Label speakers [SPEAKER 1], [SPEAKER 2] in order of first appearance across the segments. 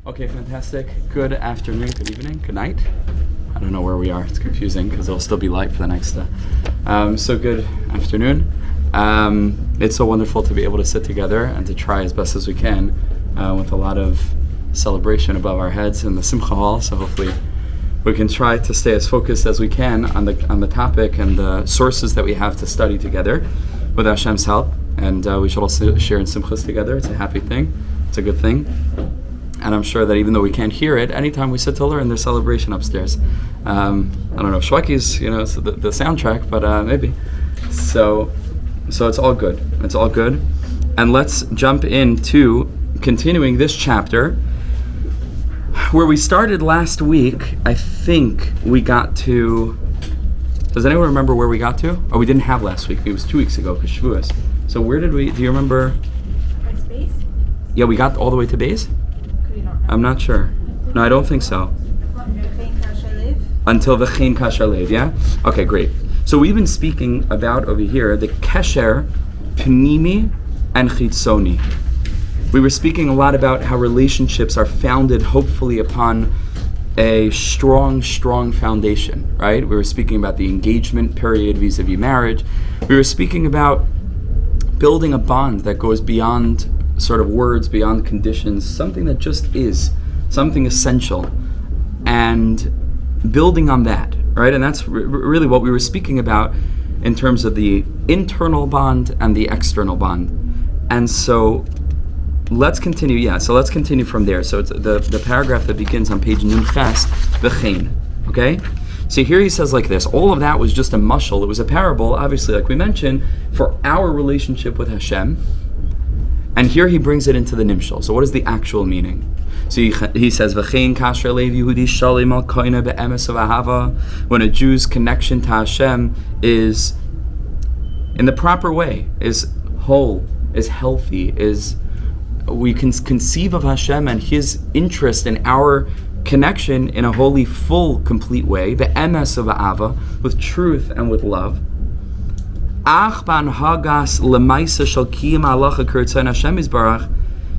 [SPEAKER 1] Okay, fantastic. Good afternoon, good evening, good night. I don't know where we are. It's confusing because it'll still be light for the next. So good afternoon. It's so wonderful to be able to sit together and to try as best as we can with a lot of celebration above our heads in the Simcha Hall. So hopefully we can try to stay as focused as we can on the topic and the sources that we have to study together with Hashem's help. And we should also share in Simchas together. It's a happy thing. It's a good thing. And I'm sure that even though we can't hear it, anytime we sit to learn, there's celebration upstairs. I don't know if Shweki's, it's the soundtrack, but maybe. So it's all good. It's all good. And let's jump into continuing this chapter. Where we started last week, I think we got to... Does anyone remember where we got to? Oh, we didn't have last week. It was 2 weeks ago, because Shavuos. So where did we... Do you remember?
[SPEAKER 2] Base?
[SPEAKER 1] Yeah, we got all the way to base? I'm not sure. No, I don't think so. Until the Chen Kasher Lev, yeah? Okay, great. So we've been speaking about over here the Kesher, Pnimi, and Chitzoni. We were speaking a lot about how relationships are founded hopefully upon a strong foundation, right? We were speaking about the engagement period vis-a-vis marriage. We were speaking about building a bond that goes beyond sort of words, beyond conditions, something that just is, something essential, and building on that, right? And that's really what we were speaking about in terms of the internal bond and the external bond. And so let's continue, so let's continue from there. So it's the paragraph that begins on page Nun Ches, V'chein, okay? So here he says like this, all of that was just a mashal, it was a parable, obviously, like we mentioned, for our relationship with Hashem. And here he brings it into the nimshal. So what is the actual meaning? So he says, "V'chein kasher leiv Yehudi shalim al koine be'emes v'ahava." When a Jew's connection to Hashem is in the proper way, is whole, is healthy, is we can conceive of Hashem and His interest in our connection in a holy, full, complete way, be'emes v'ahava, with truth and with love. Ach ban hagas lemaisa shel kiyum halacha k'rtzon Hashem yisbarach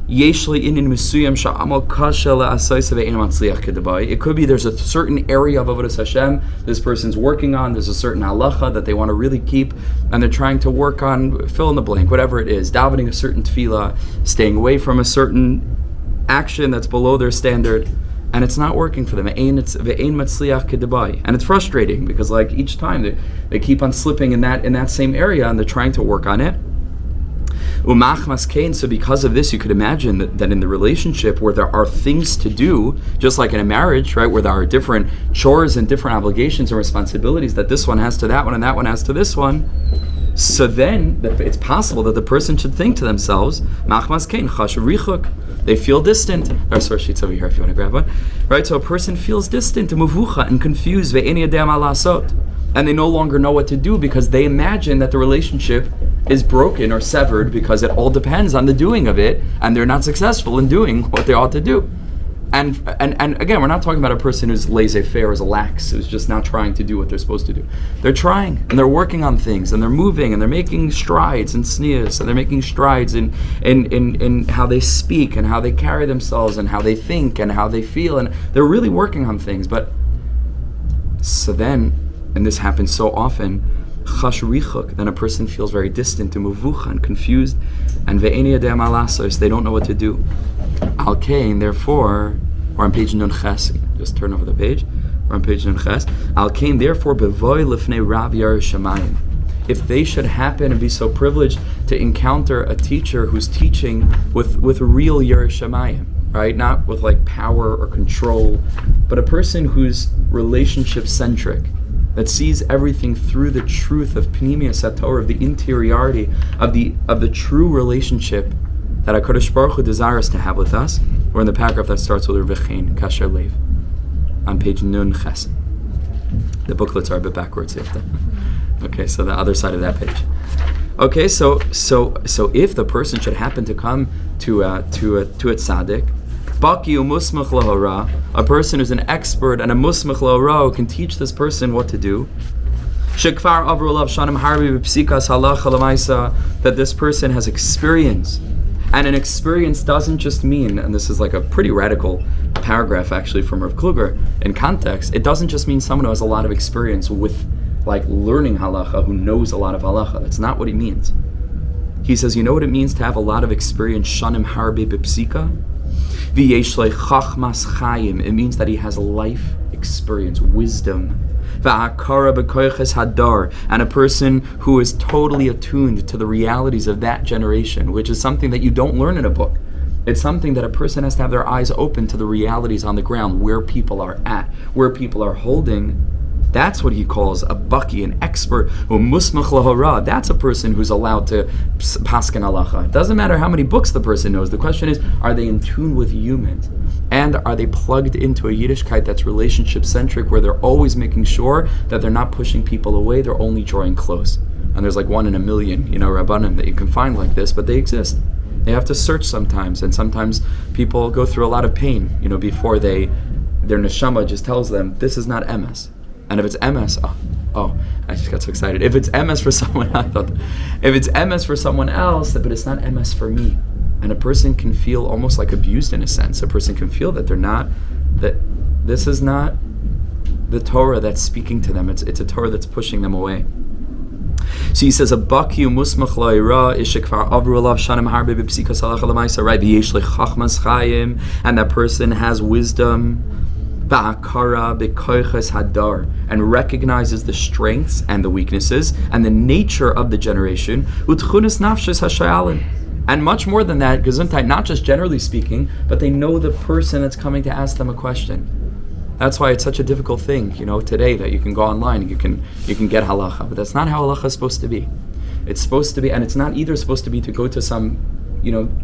[SPEAKER 1] yesh le'inyan mesuyam sha'amal kasha le'asayis ve'ein matzliach kedabai. It could be there's a certain area of avodas Hashem this person's working on. There's a certain halacha that they want to really keep, and they're trying to work on fill in the blank, whatever it is, davening a certain tefillah, staying away from a certain action that's below their standard. And it's not working for them. And it's frustrating because like each time they keep on slipping in that same area and they're trying to work on it. So because of this, you could imagine that in the relationship where there are things to do, just like in a marriage, right, where there are different chores and different obligations and responsibilities that this one has to that one and that one has to this one. So then it's possible that the person should think to themselves, they feel distant. There are source sheets over here if you want to grab one. Right? So a person feels distant, and confused, and they no longer know what to do because they imagine that the relationship is broken or severed because it all depends on the doing of it, and they're not successful in doing what they ought to do. And again, we're not talking about a person who's laissez-faire, is lax, who's just not trying to do what they're supposed to do. They're trying, and they're working on things, and they're moving, and they're making strides in sneers, and they're making strides in how they speak, and how they carry themselves, and how they think, and how they feel, and they're really working on things. But so then, and this happens so often, chash richuk, then a person feels very distant, and muvucha, and confused, and ve'eni yadeh ma lasos, they don't know what to do. Al kain, therefore, or on page Nun Ches, just turn over the page, or on page Nun Ches, Al kain, therefore, bevoy lifnei Rav Yerushalayim. If they should happen and be so privileged to encounter a teacher who's teaching with real Yerushalayim, right? Not with like power or control, but a person who's relationship-centric, that sees everything through the truth of Pnimius HaTorah, of the interiority of the true relationship that HaKadosh Baruch Hu desires to have with us. We're in the paragraph that starts with V'chein Kasher Lev on page Nun Ches. The booklets are a bit backwards. You have to. Okay, so the other side of that page. Okay, so if the person should happen to come to a tzaddik, Baki u'musmach lahora, a person who's an expert and a musmach lahora who can teach this person what to do. Shekvar avru alav shanim harbi b'psikas halacha l'maisa, that this person has experience And an experience doesn't just mean, and this is like a pretty radical paragraph actually from Rav Kluger in context, it doesn't just mean someone who has a lot of experience with like learning halacha, who knows a lot of halacha. That's not what he means. He says, you know what it means to have a lot of experience, shanim harbe bepsika? V'yesh le chachmas chayim. It means that he has life experience, wisdom. V'hakara b'koyches hadar. And a person who is totally attuned to the realities of that generation, which is something that you don't learn in a book. It's something that a person has to have their eyes open to the realities on the ground, where people are at, where people are holding. That's what he calls a baki, an expert, who musmach lahara. That's a person who's allowed to paskin halacha. It doesn't matter how many books the person knows. The question is, are they in tune with humans? And are they plugged into a Yiddishkeit that's relationship-centric, where they're always making sure that they're not pushing people away, they're only drawing close. And there's like 1 in a million, Rabbanim that you can find like this, but they exist. They have to search sometimes, and sometimes people go through a lot of pain, before their neshama just tells them, this is not emes. And if it's MS, I just got so excited. If it's MS for someone, if it's MS for someone else, but it's not MS for me. And a person can feel almost like abused in a sense. A person can feel that that this is not the Torah that's speaking to them. It's a Torah that's pushing them away. So he says, a baki musmach la'ira ishekvar avru alav shanim harbe b'psikas halacha l'maisa, right? V'yesh lechachmas chayim, and that person has wisdom. Ba'akara b'koyches hadar, and recognizes the strengths and the weaknesses and the nature of the generation. Utchunas nafshis hashayalin, and much more than that, gesundheit, not just generally speaking, but they know the person that's coming to ask them a question. That's why it's such a difficult thing, today, that you can go online and you can get halacha, but that's not how halacha is supposed to be. It's supposed to be, and it's not either supposed to be to go to some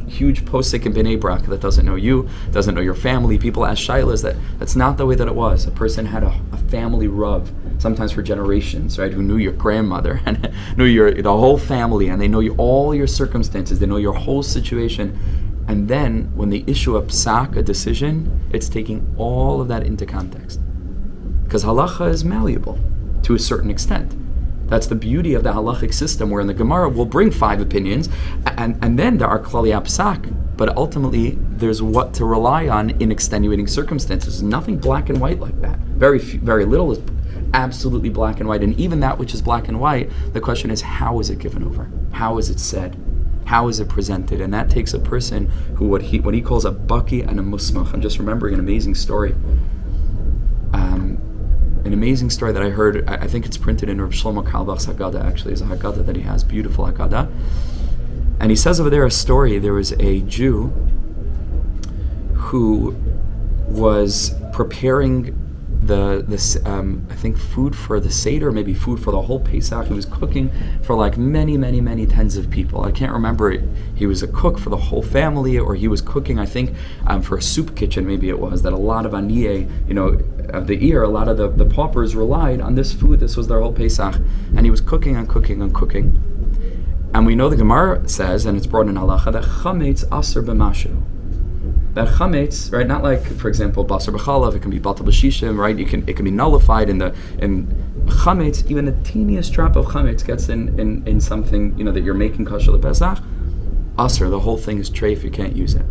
[SPEAKER 1] huge posik in Bnei Brak that doesn't know you, doesn't know your family. People ask shaylas. That's not the way that it was. A person had a family rav, sometimes for generations, right, who knew your grandmother and knew the whole family, and they know all your circumstances, they know your whole situation. And then when they issue a psak, a decision, it's taking all of that into context. Because halacha is malleable to a certain extent. That's the beauty of the halachic system, where in the Gemara we'll bring 5 opinions, and then there are klali apsak, but ultimately there's what to rely on in extenuating circumstances. Nothing black and white like that. Very little is absolutely black and white, and even that which is black and white, the question is, how is it given over? How is it said? How is it presented? And that takes a person who what he calls a baki and a musmach. I'm just remembering an amazing story. An amazing story that I heard. I think it's printed in Rav Shlomo Carlebach's Haggadah. Actually, is a Haggadah that he has, beautiful Haggadah. And he says over there a story. There was a Jew who was preparing I think food for the Seder, maybe food for the whole Pesach. He was cooking for like many, many, many tens of people. I can't remember it. He was a cook for the whole family, or he was cooking, I think, for a soup kitchen, maybe it was, that a lot of aniyeh, of the ear, a lot of the paupers relied on this food. This was their whole Pesach. And he was cooking and cooking and cooking. And we know the Gemara says, and it's brought in halacha, that chametz aser b'mashu. That chametz, right? Not like, for example, basar b'chalav. It can be batal b'shishim, right? It can be nullified in chametz. Even the teeniest drop of chametz gets in something that you're making kosher lePesach. Aser, the whole thing is treif. You can't use it.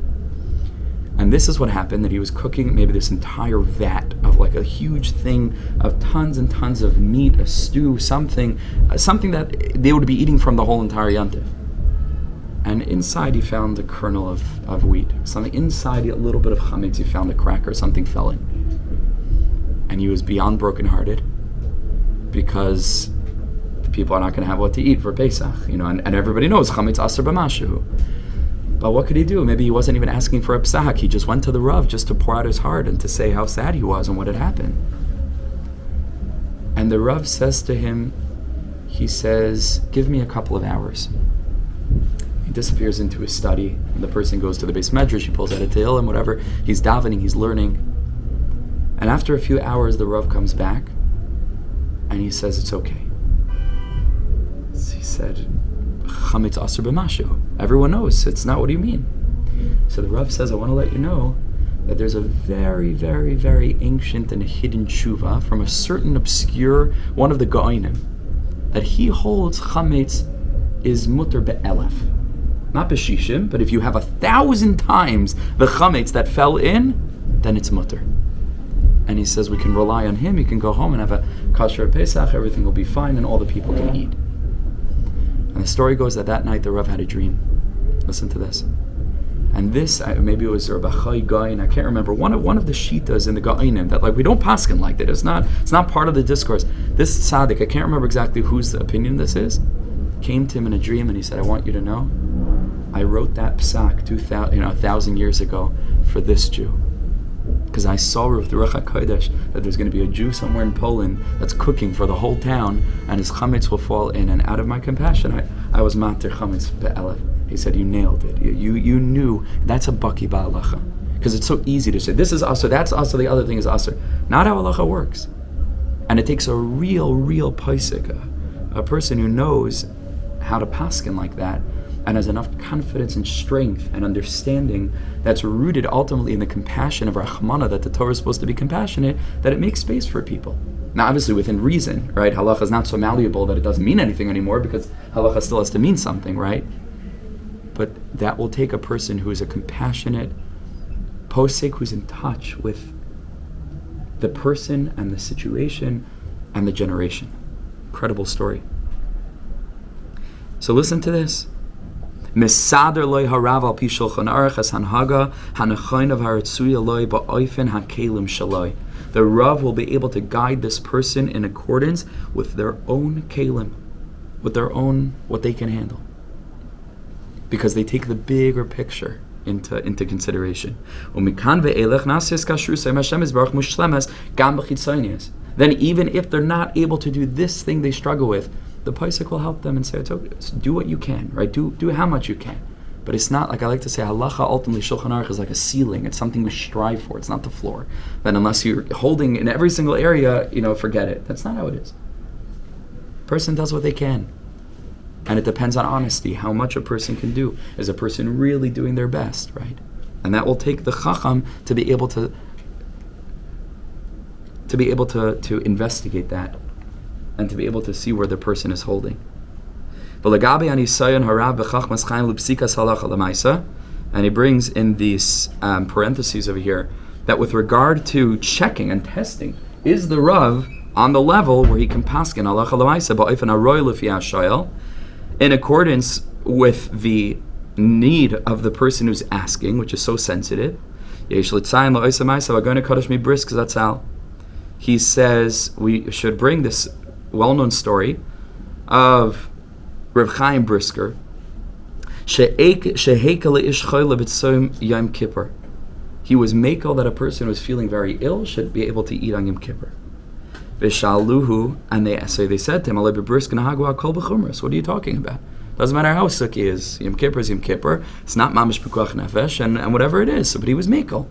[SPEAKER 1] And this is what happened, that he was cooking maybe this entire vat of like a huge thing of tons and tons of meat, a stew, something that they would be eating from the whole entire yantiv. And inside he found a kernel of wheat. Something inside, a little bit of chametz, he found a cracker, something fell in. And he was beyond brokenhearted, because the people are not going to have what to eat for Pesach, and everybody knows chametz aser b'mashu. But what could he do? Maybe he wasn't even asking for a psak. He just went to the Rav just to pour out his heart and to say how sad he was and what had happened. And the Rav says to him, he says, give me a couple of hours. He disappears into his study, and the person goes to the base medrash, he pulls out a tehillim, whatever. He's davening, he's learning. And after a few hours, the Rav comes back, and he says, it's okay. He said, chametz aser b'mashu. Everyone knows. It's not, what do you mean? So the Rav says, I want to let you know that there's a very, very, very ancient and hidden tshuva from a certain obscure, one of the Gaonim, that he holds chametz is mutter be'elef. not b'shishim, but if you have 1,000 times the chametz that fell in, then it's mutter. And he says we can rely on him. You can go home and have a kasher Pesach, everything will be fine, and all the people can eat. And the story goes that night the Rav had a dream. Listen to this. And this, maybe it was Rabbi Klein, I can't remember, one of the shitas in the Ga'inim, that we don't paskin like that. It's not part of the discourse. This tzaddik, I can't remember exactly whose opinion this is, came to him in a dream and he said, I want you to know, I wrote that psak 1,000 years ago for this Jew. Because I saw with the Ruach HaKodesh that there's going to be a Jew somewhere in Poland that's cooking for the whole town, and his chametz will fall in. And out of my compassion, I was matir chametz be'elev. He said, you nailed it. You knew that's a baki ba'alacha. Because it's so easy to say, this is asur, that's asur, the other thing is asur. Not how halacha works. And it takes a real paisik, a person who knows how to paskin like that, and has enough confidence and strength and understanding that's rooted ultimately in the compassion of Rahmana, that the Torah is supposed to be compassionate, that it makes space for people. Now, obviously within reason, right? Halacha is not so malleable that it doesn't mean anything anymore, because halacha still has to mean something, right? But that will take a person who is a compassionate posek, who's in touch with the person and the situation and the generation. Incredible story. So listen to this. Mesader loy harav al pi shulchan aruch as hanhaga hanachain of haratzuya loy ba'oifen hakelim shaloi. The Rav will be able to guide this person in accordance with their own kelim, with their own what they can handle, because they take the bigger picture into consideration. Then even if they're not able to do this thing they struggle with, the Paisik will help them and say, okay, do what you can, right? Do how much you can. But it's not, like I like to say, halacha ultimately, Shulchan Aruch is like a ceiling. It's something we strive for. It's not the floor. Then unless you're holding in every single area, forget it. That's not how it is. Person does what they can. And it depends on honesty, how much a person can do. Is a person really doing their best, right? And that will take the chacham to be able to investigate that, and to be able to see where the person is holding. And he brings in these parentheses over here that with regard to checking and testing, is the Rav on the level where he can paskin halacha l'maisa ba'ofen haroy lefi hashayel, in accordance with the need of the person who's asking, which is so sensitive. He says we should bring this well-known story of Reb Chaim Brisker. He was makel that a person who was feeling very ill should be able to eat on Yom Kippur. And they said to him, what are you talking about? Doesn't matter how sick he is. Yom Kippur is Yom Kippur. It's not mamish pekuach nefesh, and whatever it is. But he was makel.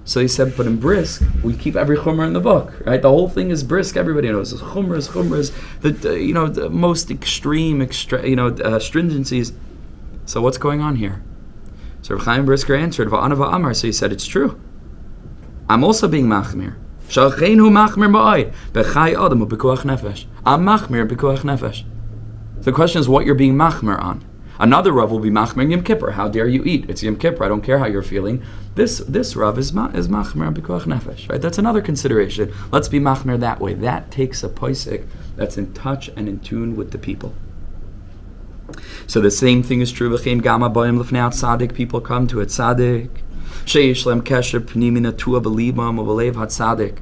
[SPEAKER 1] So he said, but in brisk, we keep every chumrah in the book, right? The whole thing is brisk. Everybody knows chumras, the most extreme, stringencies. So what's going on here? So Rav Chaim Brisker answered, Va'ana va'amar. So he said, it's true. I'm also being machmir. Shalcheinu machmir ba'ay bechai adam u'bekuach nefesh. I'm machmir bekuach nefesh. The question is what you're being machmir on. Another Rav will be machmir Yom Kippur. How dare you eat? It's Yom Kippur. I don't care how you're feeling. This Rav is machmir b'koach nefesh. Right? That's another consideration. Let's be machmir that way. That takes a poisik that's in touch and in tune with the people. So the same thing is true. V'chein gama b'yim l'fnei tzaddik. People come to a tzaddik. Sheish lem kesher pnimi natua b'libam u'b'lev hatzaddik.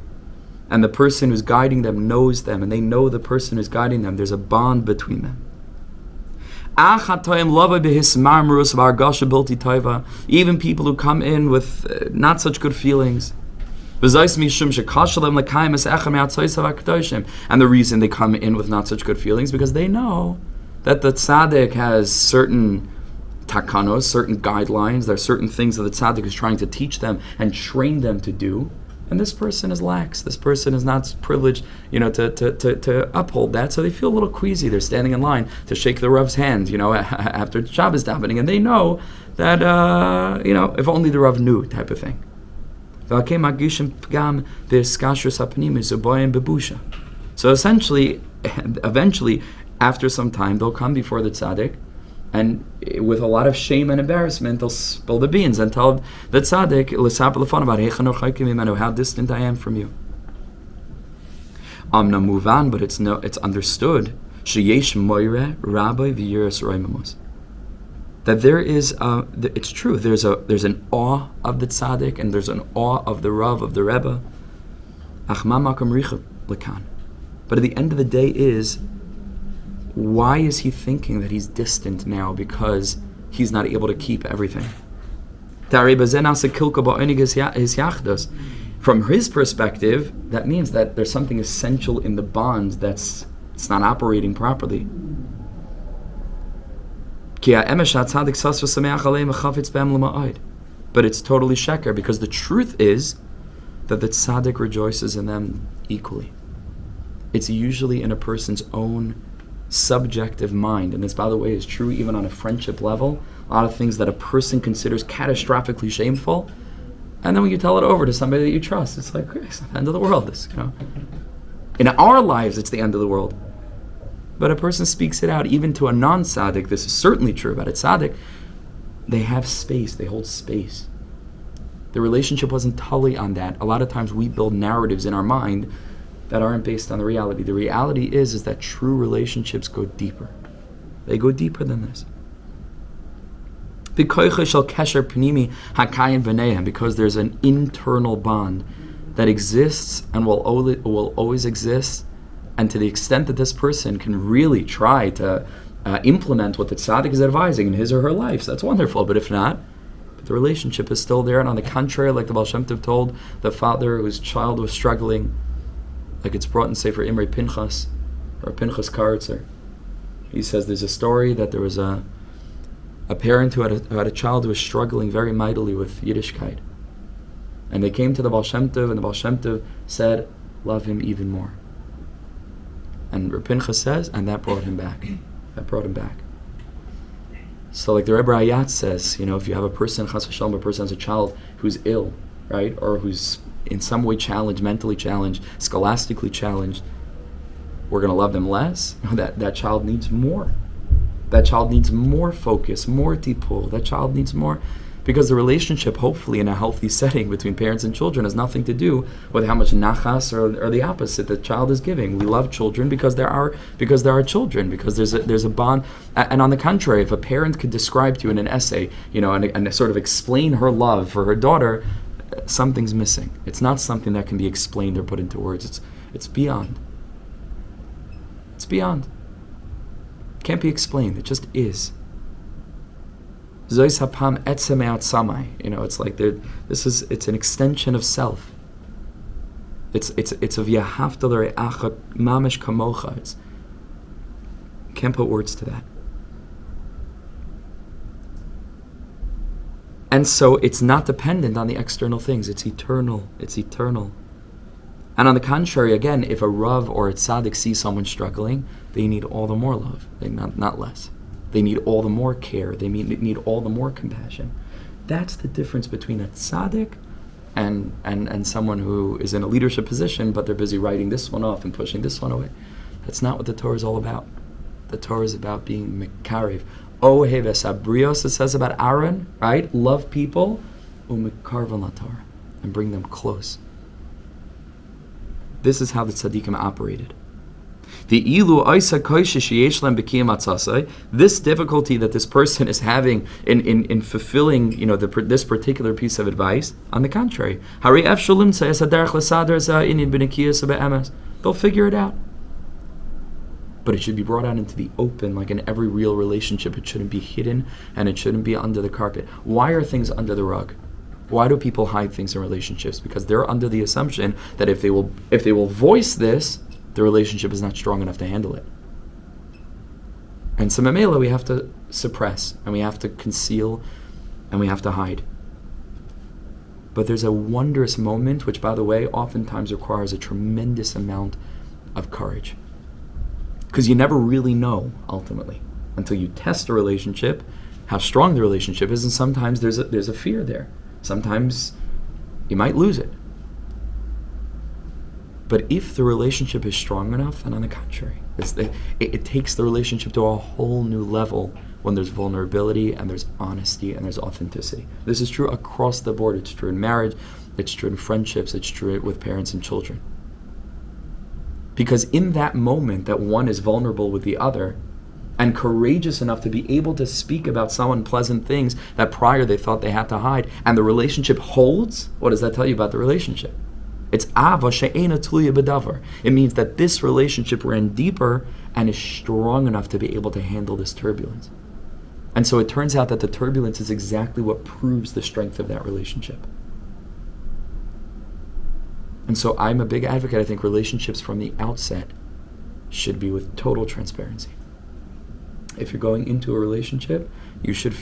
[SPEAKER 1] And the person who's guiding them knows them, and they know the person who's guiding them. There's a bond between them. Even people who come in with not such good feelings. And the reason they come in with not such good feelings because they know that the tzaddik has certain takanos, certain guidelines. There are certain things that the tzaddik is trying to teach them and train them to do. And this person is lax. This person is not privileged, to uphold that. So they feel a little queasy. They're standing in line to shake the Rav's hand, after Shabbos davening, and they know that, if only the Rav knew, type of thing. So essentially, eventually, after some time, they'll come before the tzaddik, And with a lot of shame and embarrassment, they'll spill the beans and tell the tzaddik, about how distant I am from you. Amna muvan, but it's understood. Sheyesh moire rabbi v'yiras roimamos. That there is, it's true. There's an awe of the tzaddik and there's an awe of the rav, of the rebbe. Achma makam richah lekan. But at the end of the day why is he thinking that he's distant now because he's not able to keep everything? From his perspective, that means that there's something essential in the bond it's not operating properly. But it's totally sheker, because the truth is that the tzaddik rejoices in them equally. It's usually in a person's own subjective mind, and this, by the way, is true even on a friendship level. A lot of things that a person considers catastrophically shameful, and then when you tell it over to somebody that you trust, it's like, it's the end of the world. In our lives, it's the end of the world. But a person speaks it out, even to a non-tzaddik. This is certainly true about a tzaddik. They have space. They hold space. The relationship wasn't totally on that. A lot of times we build narratives in our mind that aren't based on the reality. The reality is that true relationships go deeper. They go deeper than this. Because there's an internal bond that exists and will always exist, and to the extent that this person can really try to implement what the tzaddik is advising in his or her life, so that's wonderful. But if not, the relationship is still there. And on the contrary, like the Baal Shem Tov told the father whose child was struggling, like it's brought in sefer Imre Pinchas, or Pinchas Karitzer. He says there's a story that there was a parent who had a child who was struggling very mightily with Yiddishkeit. And they came to the Baal Shem Tov, and the Baal Shem Tov said, love him even more. And Reb Pinchas says, and that brought him back. So like the Rebbe Ayat says, if you have a person, chas v'shalom, a person has a child who's ill, right, or who's in some way challenged, mentally challenged, scholastically challenged, we're going to love them less? No, that child needs more. That child needs more focus, more tipul. That child needs more, because the relationship, hopefully in a healthy setting between parents and children, has nothing to do with how much nachas or the opposite the child is giving. We love children because there are children, because there's a bond. And on the contrary, if a parent could describe to you in an essay, and sort of explain her love for her daughter, something's missing. It's not something that can be explained or put into words. It's beyond. It's beyond. It can't be explained. It just is. Zois hapam etzem eat samai. It's like it's an extension of self. It's of yahavta l're'acha mamish kamocha. Can't put words to that. And so it's not dependent on the external things. It's eternal. And on the contrary, again, if a Rav or a Tzaddik sees someone struggling, they need all the more love, not less. They need all the more care. They need all the more compassion. That's the difference between a Tzaddik and someone who is in a leadership position, but they're busy writing this one off and pushing this one away. That's not what the Torah is all about. The Torah is about being mekarev. Ohev esabrios, it says about Aaron, right? Love people, umekarvan laTorah, and bring them close. This is how the tzaddikim operated. The ilu oisa koishe sheyesh lem b'kiyam atzasai. This difficulty that this person is having in fulfilling, this particular piece of advice. On the contrary, hari ef shulim tzayas haderech l'sadar za'inin b'nikiyas be'emes. They'll figure it out. But it should be brought out into the open, like in every real relationship. It shouldn't be hidden, and it shouldn't be under the carpet. Why are things under the rug? Why do people hide things in relationships? Because they're under the assumption that if they will voice this, the relationship is not strong enough to handle it. And so memela, we have to suppress, and we have to conceal, and we have to hide. But there's a wondrous moment, which, by the way, oftentimes requires a tremendous amount of courage. Because you never really know, ultimately, until you test a relationship, how strong the relationship is, and sometimes there's a fear there. Sometimes you might lose it. But if the relationship is strong enough, then on the contrary, it takes the relationship to a whole new level when there's vulnerability and there's honesty and there's authenticity. This is true across the board. It's true in marriage, it's true in friendships, it's true with parents and children. Because in that moment that one is vulnerable with the other and courageous enough to be able to speak about some unpleasant things that prior they thought they had to hide, and the relationship holds, what does that tell you about the relationship? It's ava she'ena tluya b'davar. It means that this relationship ran deeper and is strong enough to be able to handle this turbulence. And so it turns out that the turbulence is exactly what proves the strength of that relationship. And so I'm a big advocate. I think relationships from the outset should be with total transparency. If you're going into a relationship, you should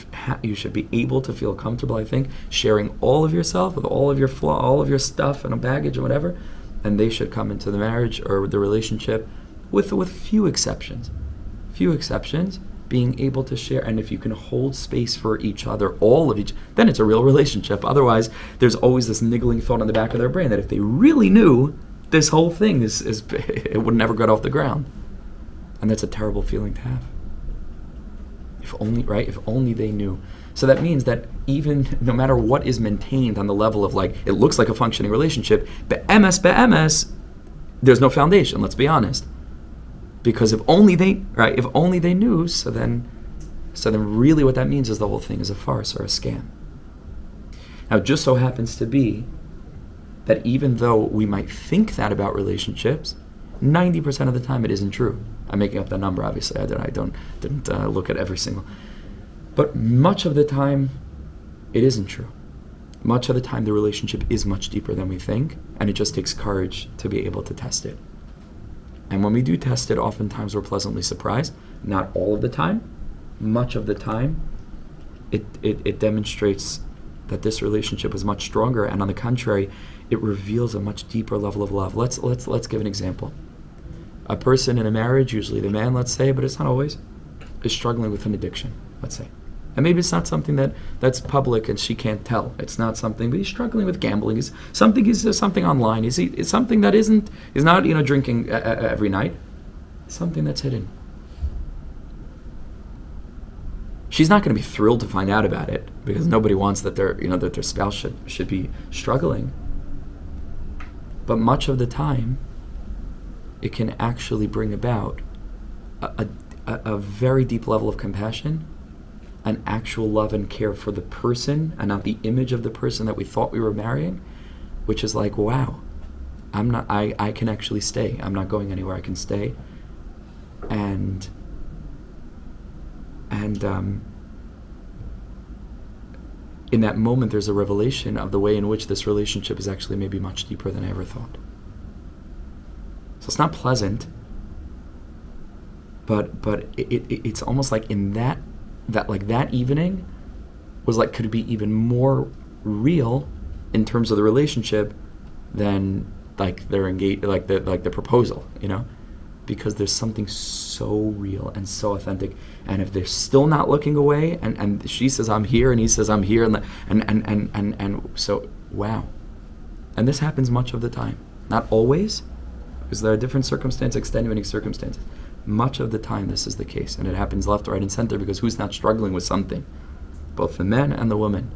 [SPEAKER 1] be able to feel comfortable, I think, sharing all of yourself with all of your flaw, all of your stuff and a baggage or whatever, and they should come into the marriage or the relationship with few exceptions. Few exceptions, being able to share, and if you can hold space for each other, all of each, then it's a real relationship. Otherwise, there's always this niggling thought in the back of their brain that if they really knew, this whole thing is it would never get off the ground. And that's a terrible feeling to have. If only, right? If only they knew. So that means that even no matter what is maintained on the level of like, it looks like a functioning relationship, be'emes, there's no foundation, let's be honest. Because if only they knew, so then really what that means is the whole thing is a farce or a scam. Now, it just so happens to be that even though we might think that about relationships, 90% of the time it isn't true. I'm making up the number, obviously. I didn't look at every single. But much of the time, it isn't true. Much of the time, the relationship is much deeper than we think, and it just takes courage to be able to test it. And when we do test it, oftentimes we're pleasantly surprised. Not all of the time. Much of the time, it demonstrates that this relationship is much stronger, and on the contrary, it reveals a much deeper level of love. Let's give an example. A person in a marriage, usually the man, let's say, but it's not always, is struggling with an addiction, let's say. And maybe it's not something that's public and she can't tell. It's not something, but he's struggling with gambling. He's something online. It's something that is not drinking every night. It's something that's hidden. She's not going to be thrilled to find out about it because nobody wants that their spouse should be struggling. But much of the time, it can actually bring about a very deep level of compassion, an actual love and care for the person and not the image of the person that we thought we were marrying, which is like, wow, I can actually stay. I'm not going anywhere. I can stay. And in that moment, there's a revelation of the way in which this relationship is actually maybe much deeper than I ever thought. So it's not pleasant, but it's almost like in that evening was like, could be even more real in terms of the relationship than like they're engaged, like the proposal, because there's something so real and so authentic. And if they're still not looking away, and she says I'm here and he says I'm here, and so wow. And this happens much of the time, not always, because there are different circumstances, extenuating circumstances. Much of the time this is the case, and it happens left, right, and center, because who's not struggling with something? Both the men and the women.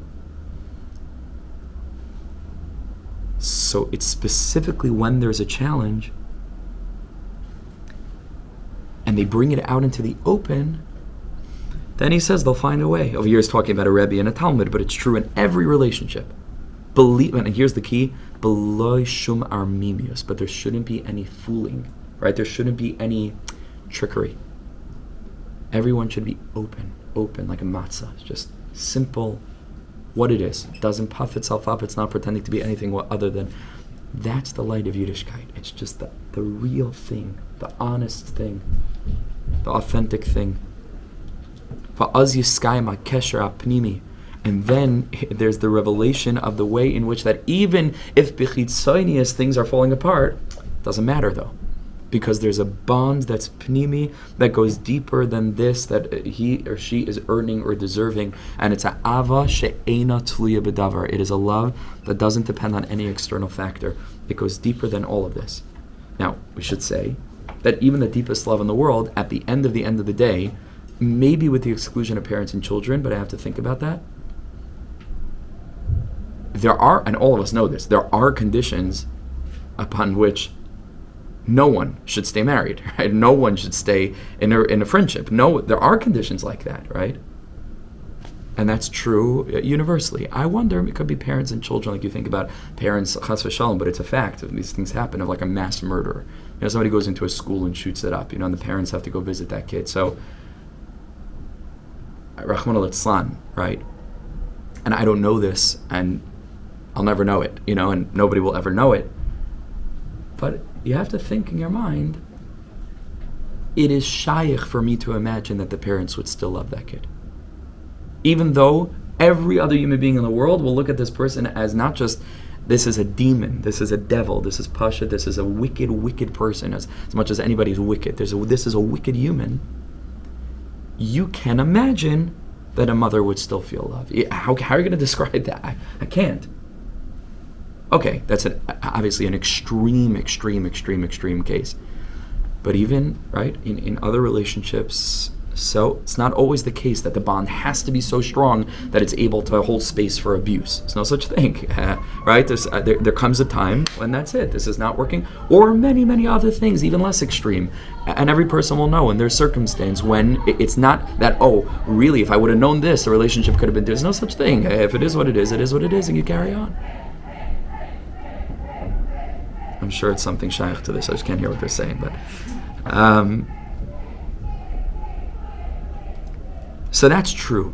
[SPEAKER 1] So it's specifically when there's a challenge and they bring it out into the open, then he says they'll find a way. Over here he's talking about a Rebbe and a Talmud, but it's true in every relationship. Believe, and here's the key, B'loi shum armimius, but there shouldn't be any fooling, right? There shouldn't be any trickery. Everyone should be open like a matzah. It's just simple what it is. It doesn't puff itself up. It's not pretending to be anything other than, that's the light of Yiddishkeit. It's just the real thing, the honest thing, the authentic thing. Va'az yiskayim ha'kesher ha'pnimi. And then there's the revelation of the way in which that even if bechitzonius things are falling apart, doesn't matter though. Because there's a bond that's pnimi, that goes deeper than this, that he or she is earning or deserving. And it's a ava she'ena tluya b'davar. It is a love that doesn't depend on any external factor. It goes deeper than all of this. Now, we should say that even the deepest love in the world, at the end of the day, maybe with the exclusion of parents and children, but I have to think about that. There are, and all of us know this, there are conditions upon which no one should stay married, right? No one should stay in a friendship. No, there are conditions like that, right? And that's true universally. I wonder, it could be parents and children, like you think about parents, chas v'shalom, but it's a fact. These things happen, of like a mass murder. Somebody goes into a school and shoots it up, and the parents have to go visit that kid. So, Rahman al-Islam, right? And I don't know this, and I'll never know it, and nobody will ever know it. But you have to think in your mind, it is shaykh for me to imagine that the parents would still love that kid. Even though every other human being in the world will look at this person as not just, this is a demon, this is a devil, this is Pasha, this is a wicked, wicked person, as much as anybody's wicked. This is a wicked human. You can imagine that a mother would still feel love. How are you going to describe that? I can't. Okay, that's obviously an extreme case. But even, right, in other relationships, so it's not always the case that the bond has to be so strong that it's able to hold space for abuse. There's no such thing, right? There comes a time when that's it. This is not working. Or many, many other things, even less extreme. And every person will know in their circumstance when it's not that, oh, really, if I would have known this, the relationship could have been, there's no such thing. If it is what it is, and you carry on. I'm sure it's something shaykh to this. I just can't hear what they're saying, but... So that's true,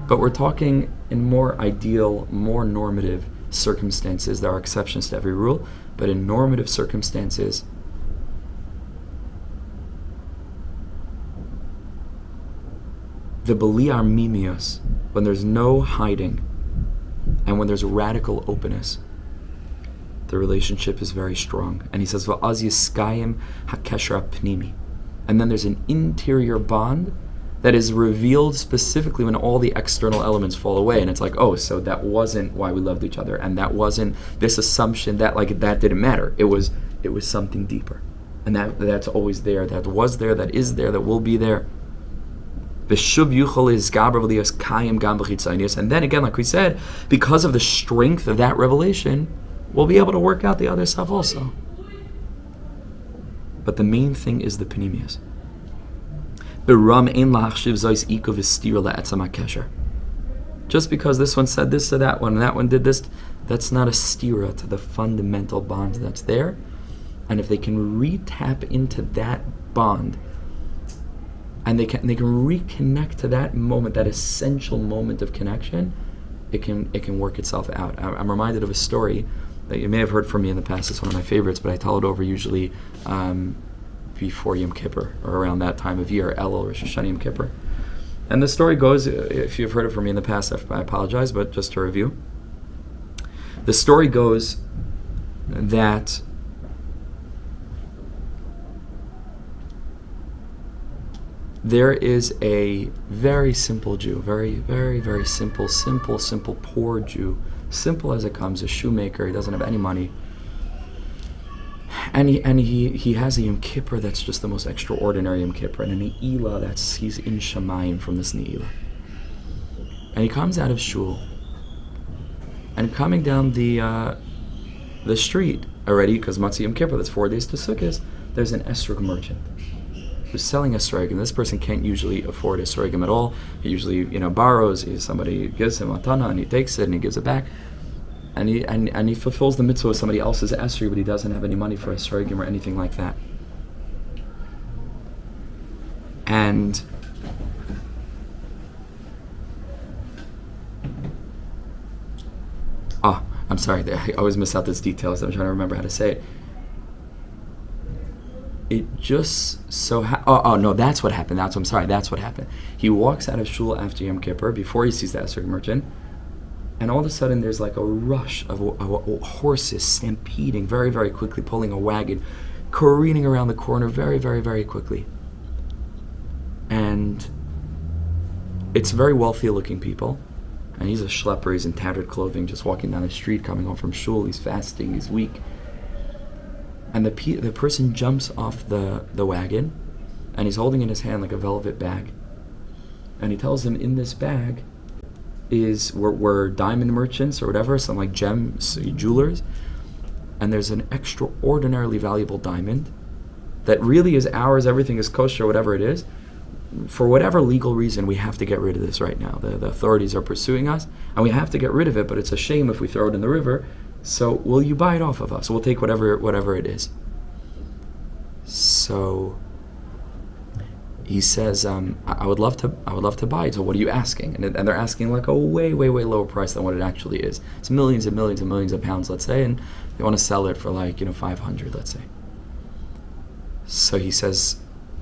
[SPEAKER 1] but we're talking in more ideal, more normative circumstances. There are exceptions to every rule, but in normative circumstances, the beli armimius, when there's no hiding, and when there's radical openness, the relationship is very strong. And he says, "Va'az yiskayim hakesher pnimi," and then there's an interior bond that is revealed specifically when all the external elements fall away, and it's like, oh, so that wasn't why we loved each other, and that wasn't this assumption that that didn't matter. It was something deeper, and that's always there. That was there. That is there. That will be there. And then again, like we said, because of the strength of that revelation, we'll be able to work out the other stuff also. But the main thing is the panemius. Just because this one said this to that one, and that one did this, that's not a stira to the fundamental bond that's there. And if they can re-tap into that bond, and they can reconnect to that moment, that essential moment of connection, it can work itself out. I'm reminded of a story that you may have heard from me in the past. It's one of my favorites, but I tell it over usually before Yom Kippur, or around that time of year, Elul, Rosh Hashanah, Yom Kippur. And the story goes, if you've heard it from me in the past, I apologize, but just to review. The story goes that there is a very simple Jew, very, very, very simple, poor Jew, simple as it comes, a shoemaker, he doesn't have any money. And he has a Yom Kippur that's just the most extraordinary Yom Kippur, and a Ne'ilah he's in Shamayim from this Ne'ilah. And he comes out of shul, and coming down the street already, because Matzah Yom Kippur, that's 4 days to Sukkot, there's an esrog merchant who's selling esrogim. This person can't usually afford esrogim at all. He usually borrows. Somebody gives him a tana, and he takes it and he gives it back. And he fulfills the mitzvah of somebody else's esrog, but he doesn't have any money for esrogim or anything like that. And I'm sorry, I always miss out these details. I'm trying to remember how to say it. It just so no, that's what happened. That's what happened. He walks out of shul after Yom Kippur, before he sees the esrog merchant, and all of a sudden there's like a rush of horses stampeding very, very quickly, pulling a wagon, careening around the corner very, very, very quickly. And it's very wealthy looking people, and he's a schlepper, he's in tattered clothing, just walking down the street, coming home from shul, he's fasting, he's weak. And the person jumps off the wagon, and he's holding in his hand like a velvet bag. And he tells him, in this bag we're diamond merchants or whatever, some like gems, jewelers, and there's an extraordinarily valuable diamond that really is ours, everything is kosher, whatever it is. For whatever legal reason, we have to get rid of this right now. The authorities are pursuing us, and we have to get rid of it, but it's a shame if we throw it in the river. So will you buy it off of us? We'll take whatever it is. So he says, I would love to buy it. So what are you asking? And they're asking like a way lower price than what it actually is. It's millions and millions and millions of pounds, let's say, and they want to sell it for like 500, let's say. So he says,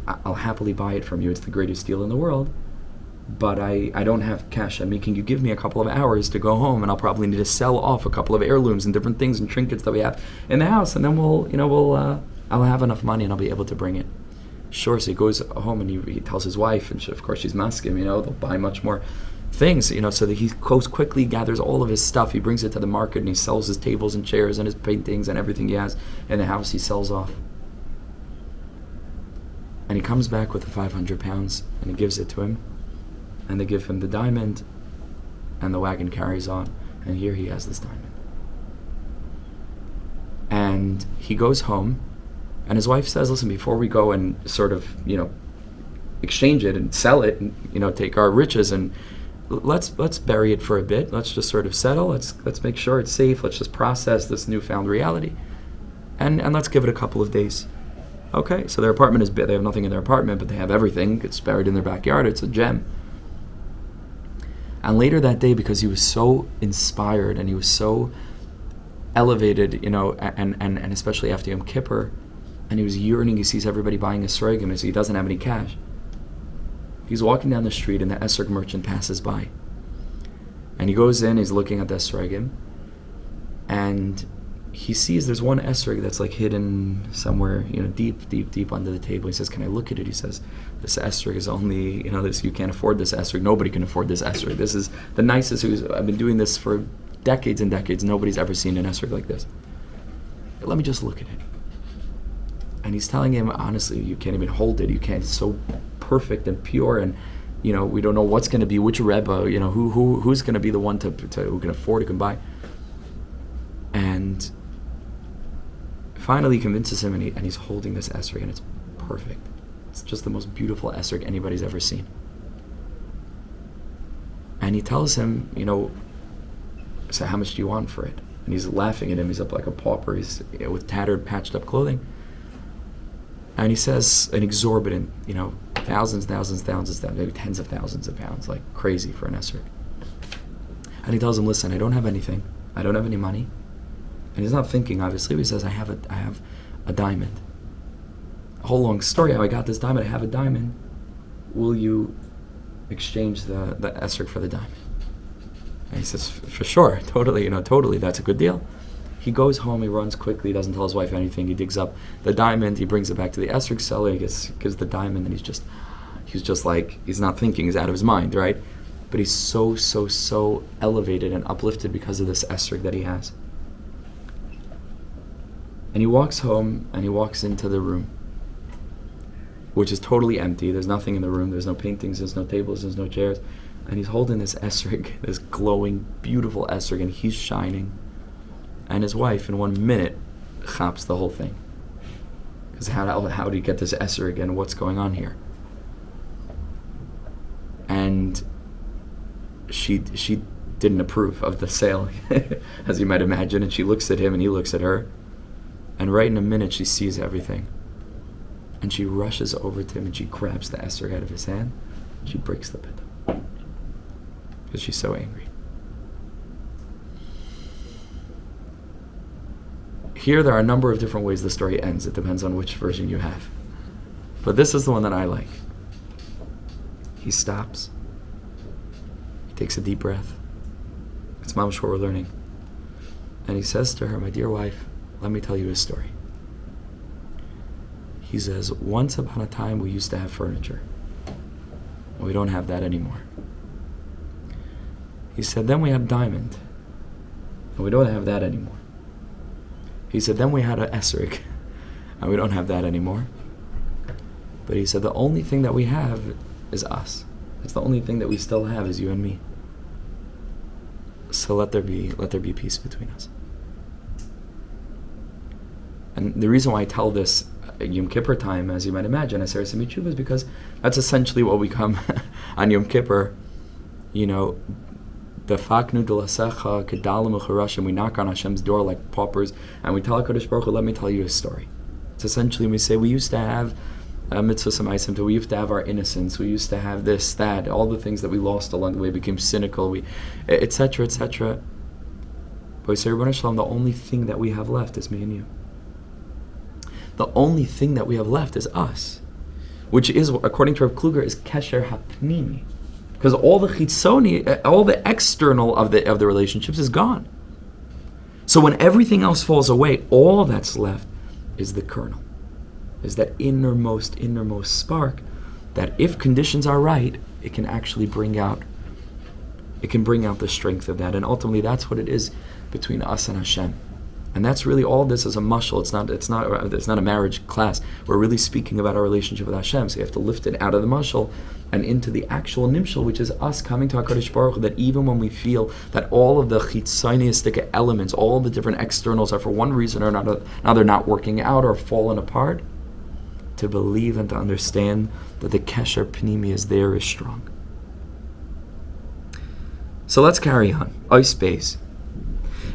[SPEAKER 1] I'll happily buy it from you. It's the greatest deal in the world, but I don't have cash. I mean, can you give me a couple of hours to go home, and I'll probably need to sell off a couple of heirlooms and different things and trinkets that we have in the house, and then I'll have enough money and I'll be able to bring it. Sure. So he goes home and he tells his wife, and of course she's masking, they'll buy much more things, so that he goes quickly, gathers all of his stuff, he brings it to the market, and he sells his tables and chairs and his paintings and everything he has in the house, he sells off. And he comes back with the 500 pounds, and he gives it to him, and they give him the diamond, and the wagon carries on, and here he has this diamond. And he goes home, and his wife says, listen, before we go and sort of, exchange it and sell it and, take our riches, and let's bury it for a bit. Let's just sort of settle. Let's make sure it's safe. Let's just process this newfound reality. And let's give it a couple of days. Okay, so their apartment is big. They have nothing in their apartment, but they have everything. It's buried in their backyard. It's a gem. And later that day, because he was so inspired and he was so elevated, and especially after Yom Kippur, and he was yearning, he sees everybody buying esrogim, and he doesn't have any cash. He's walking down the street, and the esrog merchant passes by. And he goes in, he's looking at the esrogim, and he sees there's one esrog that's like hidden somewhere, deep under the table. He says, can I look at it? He says, this esrog is only, you can't afford this esrog. Nobody can afford this esrog. This is the nicest. I've been doing this for decades and decades. Nobody's ever seen an esrog like this. Let me just look at it. And he's telling him, honestly, you can't even hold it. You can't. It's so perfect and pure, and we don't know what's going to be, which Rebbe, who's going to be the one who can afford, who can buy. And finally he convinces him, and he's holding this esrog, and it's perfect. It's just the most beautiful esrog anybody's ever seen. And he tells him, so how much do you want for it? And he's laughing at him. He's up like a pauper. He's with tattered, patched up clothing. And he says an exorbitant, thousands, maybe tens of thousands of pounds, like crazy for an esrog. And he tells him, listen, I don't have anything. I don't have any money. And he's not thinking, obviously, but he says, I have a diamond. A whole long story how I got this diamond. I have a diamond. Will you exchange the esrog for the diamond? And he says, for sure, totally, totally, that's a good deal. He goes home, he runs quickly, he doesn't tell his wife anything, he digs up the diamond, he brings it back to the esrog seller, he gives the diamond, and he's just like, he's not thinking, he's out of his mind, right? But he's so elevated and uplifted because of this esrog that he has. And he walks home, and he walks into the room, which is totally empty. There's nothing in the room. There's no paintings, there's no tables, there's no chairs. And he's holding this esrog, this glowing, beautiful esrog, and he's shining. And his wife, in 1 minute, chaps the whole thing. Because how do you get this esrog, and what's going on here? And she didn't approve of the sale, as you might imagine. And she looks at him, and he looks at her. And right in a minute, she sees everything. And she rushes over to him, and she grabs the esrog out of his hand. And she breaks the pit. Because she's so angry. Here, there are a number of different ways the story ends. It depends on which version you have. But this is the one that I like. He stops. He takes a deep breath. It's mamash what we're learning. And he says to her, my dear wife, let me tell you a story. He says, once upon a time we used to have furniture. We don't have that anymore. He said, then we had diamond. And we don't have that anymore. He said, then we had an esrog. And we don't have that anymore. But he said the only thing that we have is us. That's the only thing that we still have is you and me. So let there be peace between us. And the reason why I tell this Yom Kippur time, as you might imagine, as Aseret Tshuva, is because that's essentially what we come on Yom Kippur. You know, Defaknu d'lasecha kedalim u'charashim. We knock on Hashem's door like paupers, and we tell HaKadosh Baruch Hu, let me tell you a story. It's essentially, we say, we used to have mitzvah samaisim, we used to have our innocence, we used to have this, that, all the things that we lost along the way, became cynical, etc., etc. But we say, Rebbeinu Shalom, the only thing that we have left is me and you. The only thing that we have left is us, which is, according to Rav Kluger, is kesher hapnimi, because all the chitzoni, all the external of the relationships is gone. So when everything else falls away, all that's left is the kernel, is that innermost spark that, if conditions are right, it can actually bring out the strength of that, and ultimately that's what it is between us and Hashem. And that's really all this is a mashal. It's not a marriage class. We're really speaking about our relationship with Hashem. So you have to lift it out of the mashal and into the actual nimshal, which is us coming to HaKadosh Baruch Hu, that even when we feel that all of the chitzoniistic elements, all the different externals are for one reason or another, now they're not working out or fallen apart, to believe and to understand that the kesher pnimi is there, is strong. So let's carry on. Ois beis.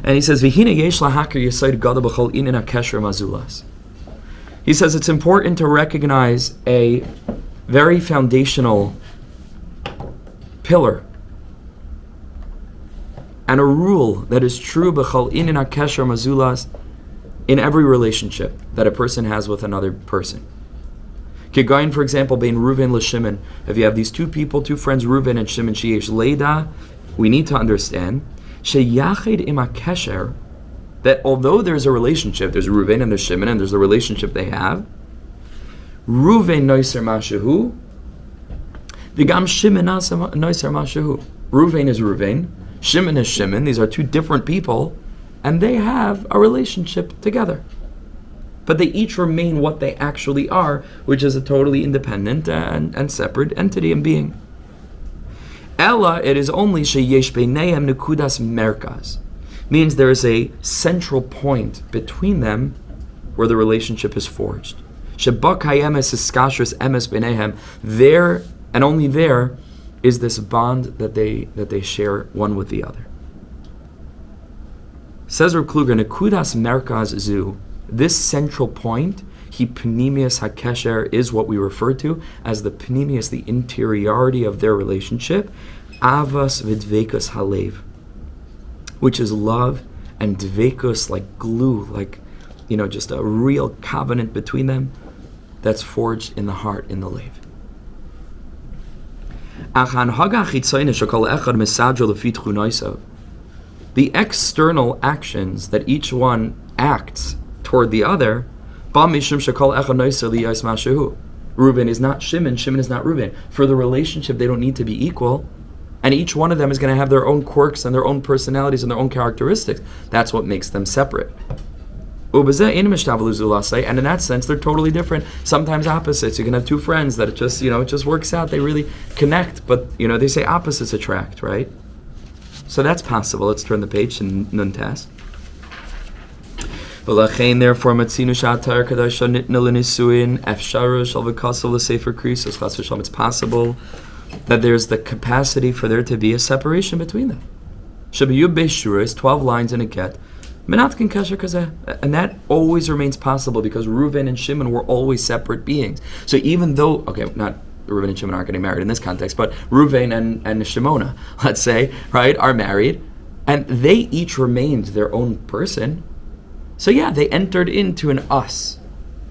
[SPEAKER 1] And he says, he says it's important to recognize a very foundational pillar and a rule that is true in every relationship that a person has with another person. Kegain, for example, bein Reuven l'Shimon. If you have these two people, two friends, Reuven and Shimon, sheyesh leida, we need to understand sheyachid ima kesher, that although there's a relationship, there's Reuven and there's Shimon, and there's a relationship they have. Reuven noiser mashahu, v'gam Shimon noiser mashahu. Reuven is Reuven, Shimon is Shimon. These are two different people, and they have a relationship together. But they each remain what they actually are, which is a totally independent and separate entity and being. Ella, it is only sheyesh beinehem nekudas merkaz, means there is a central point between them where the relationship is forged. Sheba kayemes iskashros emes beinehem, there and only there is this bond that they share one with the other. Says Reb Kluger, nekudas merkaz zu, this central point, he pnimius hakesher, is what we refer to as the pnimius, the interiority of their relationship, avas v'dvekus halev, which is love, and dvekus, like glue, like, just a real covenant between them that's forged in the heart, in the lev. The external actions that each one acts toward the other, Reuben is not Shimon, Shimon is not Reuben. For the relationship, they don't need to be equal, and each one of them is going to have their own quirks and their own personalities and their own characteristics. That's what makes them separate. And in that sense, they're totally different. Sometimes opposites. You can have two friends that it just works out. They really connect, but they say opposites attract, right? So that's possible. Let's turn the page to Nun Tes. Therefore, it's possible that there's the capacity for there to be a separation between them. Is 12 lines in a get. And that always remains possible because Reuven and Shimon were always separate beings. So even though, not Reuven and Shimon aren't getting married in this context, but Reuven and Shimona, let's say, right, are married, and they each remained their own person. So yeah, they entered into an us,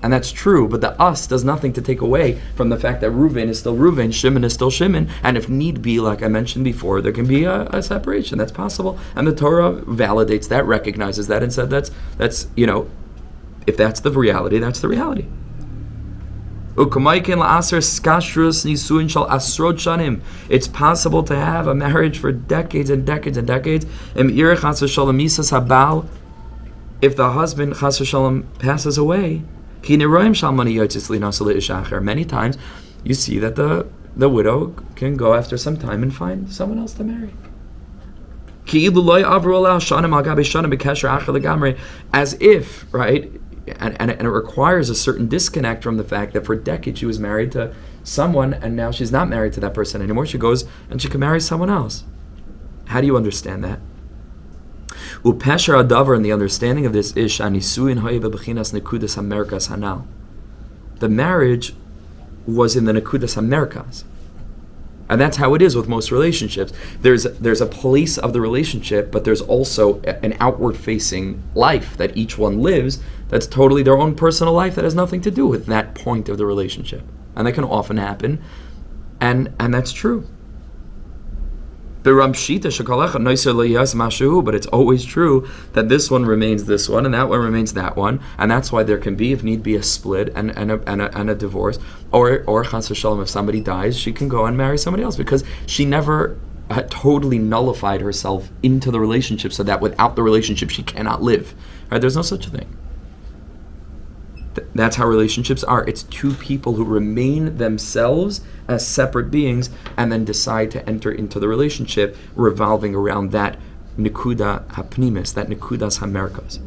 [SPEAKER 1] and that's true, but the us does nothing to take away from the fact that Reuven is still Reuven, Shimon is still Shimon, and if need be, like I mentioned before, there can be a separation. That's possible, and the Torah validates that, recognizes that, and said that's if that's the reality, that's the reality. It's possible to have a marriage for decades and decades and decades. If the husband, chas v'shalom, passes away, Many times you see that the widow can go after some time and find someone else to marry. As if, right, and it requires a certain disconnect from the fact that for decades she was married to someone and now she's not married to that person anymore. She goes and she can marry someone else. How do you understand that? Upesher adavar, and the understanding of this is the marriage was in the nekudas hamerkas, and that's how it is with most relationships. There's a place of the relationship, but there's also an outward facing life that each one lives. That's totally their own personal life that has nothing to do with that point of the relationship, and that can often happen, and that's true. But it's always true that this one remains this one and that one remains that one, and that's why there can be, if need be, a split and a divorce, or chas v'shalom, if somebody dies, she can go and marry somebody else because she never totally nullified herself into the relationship, so that without the relationship she cannot live. Right? There's no such a thing. That's how relationships are. It's two people who remain themselves as separate beings and then decide to enter into the relationship revolving around that nekuda hapnimis, that nekudas hamerkas.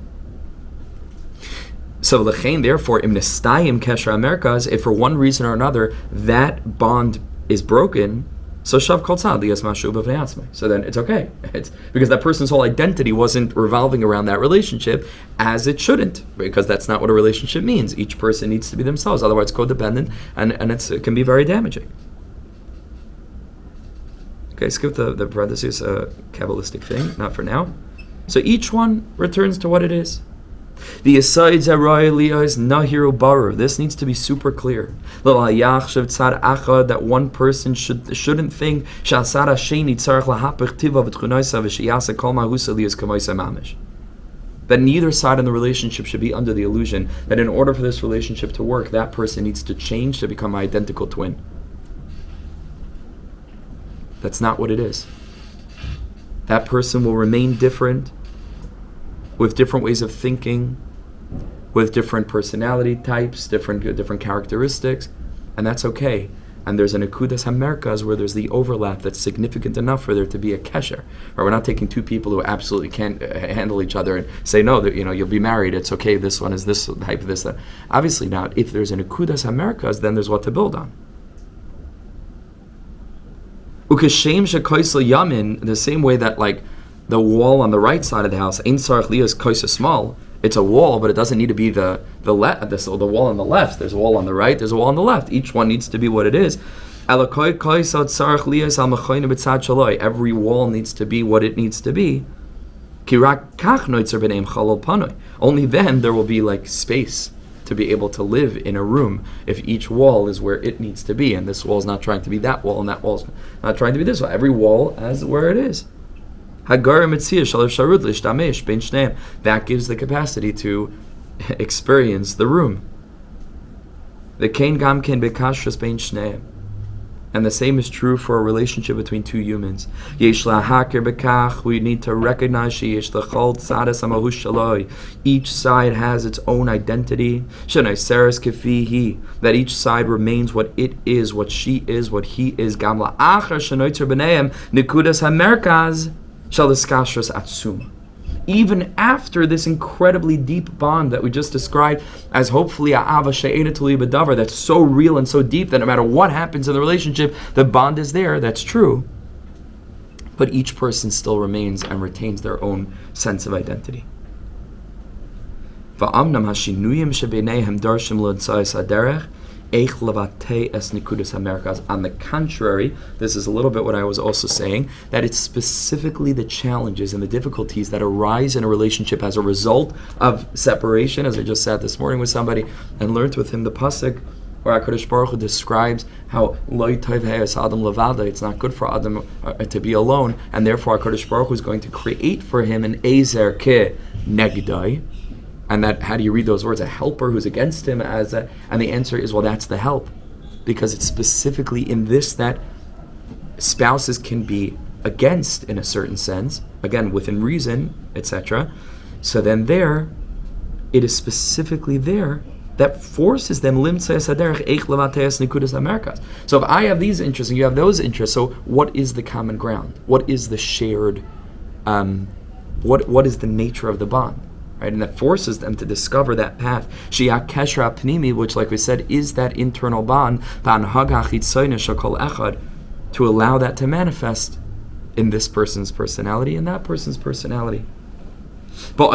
[SPEAKER 1] So l'chein, therefore, im nestayim kesher hamerkas, if for one reason or another that bond is broken, so shav kol tzad liyas mashu b'vnei atzmai. So then it's okay. It's because that person's whole identity wasn't revolving around that relationship, as it shouldn't, because that's not what a relationship means. Each person needs to be themselves, otherwise codependent, and it can be very damaging. Okay, skip the parentheses, Kabbalistic thing, not for now. So each one returns to what it is. The Yisaid Zarayliya is Nahiru Baru. This needs to be super clear. That one person shouldn't think that neither side in the relationship should be under the illusion that in order for this relationship to work, that person needs to change to become an identical twin. That's not what it is. That person will remain different, with different ways of thinking, with different personality types, different characteristics, and that's okay. And there's an nekudas hamerkas where there's the overlap that's significant enough for there to be a kesher. Or we're not taking two people who absolutely can't handle each other and say, no, that you'll be married, it's okay, this one is this type, this, that. Obviously not. If there's a nekudas hamerkas, then there's what to build on. Ukeshem shekoisel yamin, the same way that like the wall on the right side of the house, ein sarach liyos koisa small. It's a wall, but it doesn't need to be the wall on the left. There's a wall on the right. There's a wall on the left. Each one needs to be what it is. Every wall needs to be what it needs to be. Only then there will be like space to be able to live in a room if each wall is where it needs to be, and this wall is not trying to be that wall, and that wall is not trying to be this wall. Every wall is where it is. That gives the capacity to experience the room. And the same is true for a relationship between two humans. We need to recognize each side has its own identity. That each side remains what it is, what she is, what he is. Even after this incredibly deep bond that we just described as hopefully a'ava she'ena tuli b'davar, that's so real and so deep that no matter what happens in the relationship, the bond is there, that's true. But each person still remains and retains their own sense of identity. On the contrary, this is a little bit what I was also saying, that it's specifically the challenges and the difficulties that arise in a relationship as a result of separation, as I just sat this morning with somebody and learned with him the pasuk where HaKadosh Baruch Hu describes how lo tov hayas adam levada, it's not good for Adam to be alone, and therefore HaKadosh Baruch Hu is going to create for him an ezer ke negdai. And that, how do you read those words? A helper who's against him, and the answer is, well, that's the help, because it's specifically in this that spouses can be against in a certain sense, again within reason, etc. So then there, it is specifically there that forces them limtzayas haderech eich levateas nekudas hamerkas. So if I have these interests and you have those interests, so what is the common ground? What is the shared? What is the nature of the bond? Right, and that forces them to discover that path. Shia keshra pnimi, which, like we said, is that internal bond. To allow that to manifest in this person's personality and that person's personality. That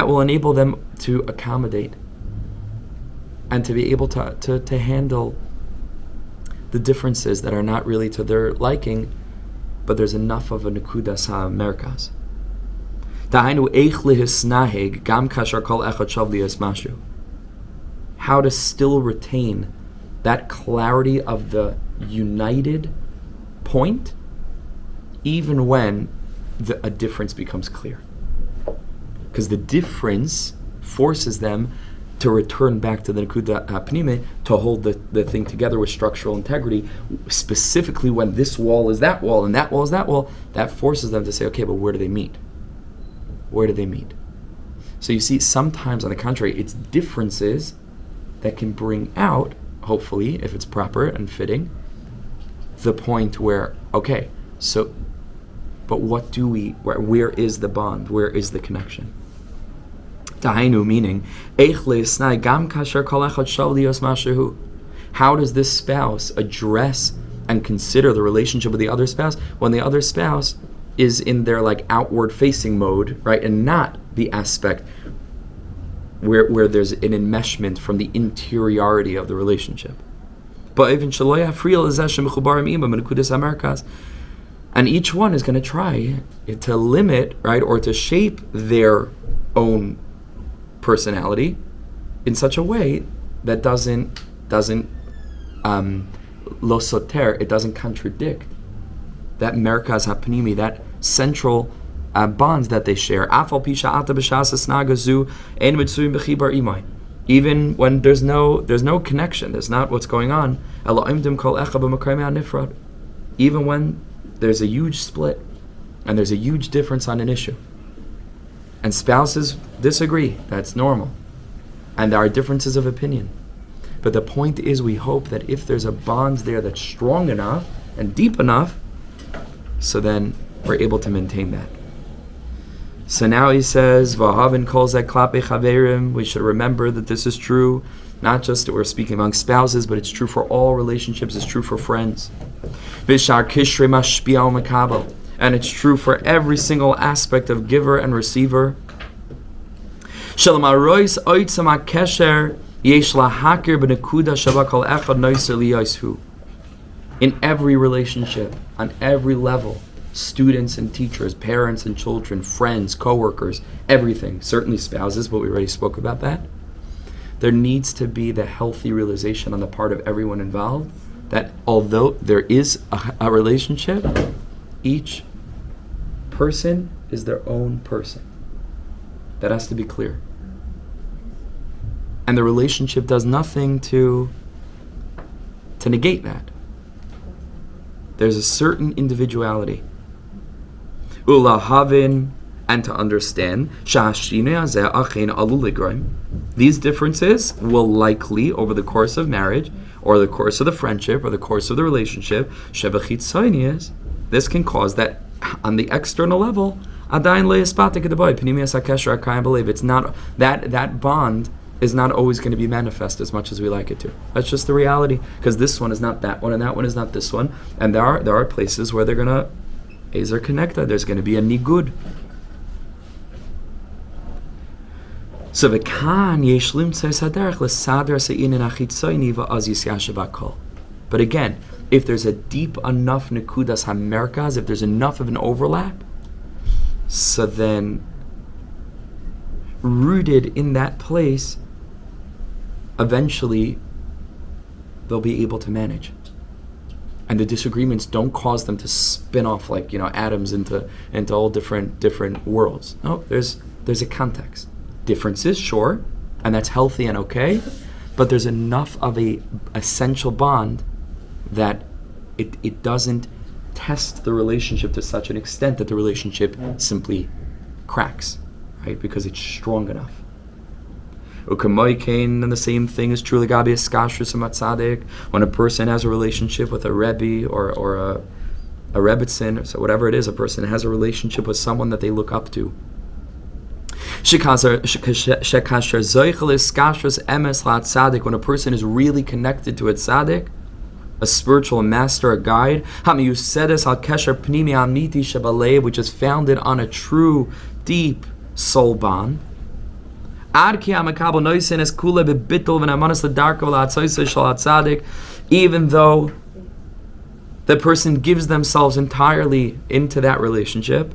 [SPEAKER 1] will enable them to accommodate and to be able to handle the differences that are not really to their liking, but there's enough of a nekudas ha-merkaz. How to still retain that clarity of the united point, even when a difference becomes clear. Because the difference forces them to return back to the nekuda pnime, to hold the thing together with structural integrity, specifically when this wall is that wall and that wall is that wall. That forces them to say, okay, but where do they meet? Where do they meet? So you see, sometimes on the contrary, it's differences that can bring out, hopefully, if it's proper and fitting, the point where, okay, so, but what do where is the bond? Where is the connection? Tahainu, meaning, how does this spouse address and consider the relationship with the other spouse when the other spouse is in their outward facing mode, right, and not the aspect where there's an enmeshment from the interiority of the relationship. And each one is going to try to limit, right, or to shape their own personality in such a way that doesn't lo soter, it doesn't contradict that merkaz hapnimi, that central bonds that they share. Even when there's no connection, there's not what's going on. Even when there's a huge split and there's a huge difference on an issue, and spouses disagree, that's normal, and there are differences of opinion. But the point is, we hope that if there's a bond there that's strong enough and deep enough, so then we're able to maintain that. So now he says, "V'havin kol zeh klape chaverim." We should remember that this is true, not just that we're speaking among spouses, but it's true for all relationships. It's true for friends. V'shar kishrei mashpia u'makabel, and it's true for every single aspect of giver and receiver. Shalom arois oitzam hakesher yesh lahakir b'nekuda sheba kol echad noiser liyoshu. In every relationship, on every level, students and teachers, parents and children, friends, co-workers, everything, certainly spouses, but we already spoke about that. There needs to be the healthy realization on the part of everyone involved that although there is a relationship, each person is their own person. That has to be clear. And the relationship does nothing to negate that. There's a certain individuality. Ulahavin, and to understand, these differences will likely, over the course of marriage, or the course of the friendship, or the course of the relationship, this can cause that on the external level, it's not that bond is not always going to be manifest as much as we like it to. That's just the reality, because this one is not that one, and that one is not this one, and there are places where they're going to Ezer connected. There's going to be a nigud. So v'kan yesh limtzos haderech l'sader se'inin achitzoni va'az yisyashav hakol. But again, if there's a deep enough nekudas hamerkaz, if there's enough of an overlap, so then rooted in that place, eventually they'll be able to manage. And the disagreements don't cause them to spin off like atoms into all different worlds. No, there's a context. Differences, sure, and that's healthy and okay, but there's enough of a essential bond that it doesn't test the relationship to such an extent that the relationship simply cracks, right? Because it's strong enough. And the same thing is true when a person has a relationship with a Rebbe or a Rebbitzin, or so whatever it is, a person has a relationship with someone that they look up to. When a person is really connected to a tzaddik, a spiritual master, a guide, which is founded on a true, deep soul bond, even though the person gives themselves entirely into that relationship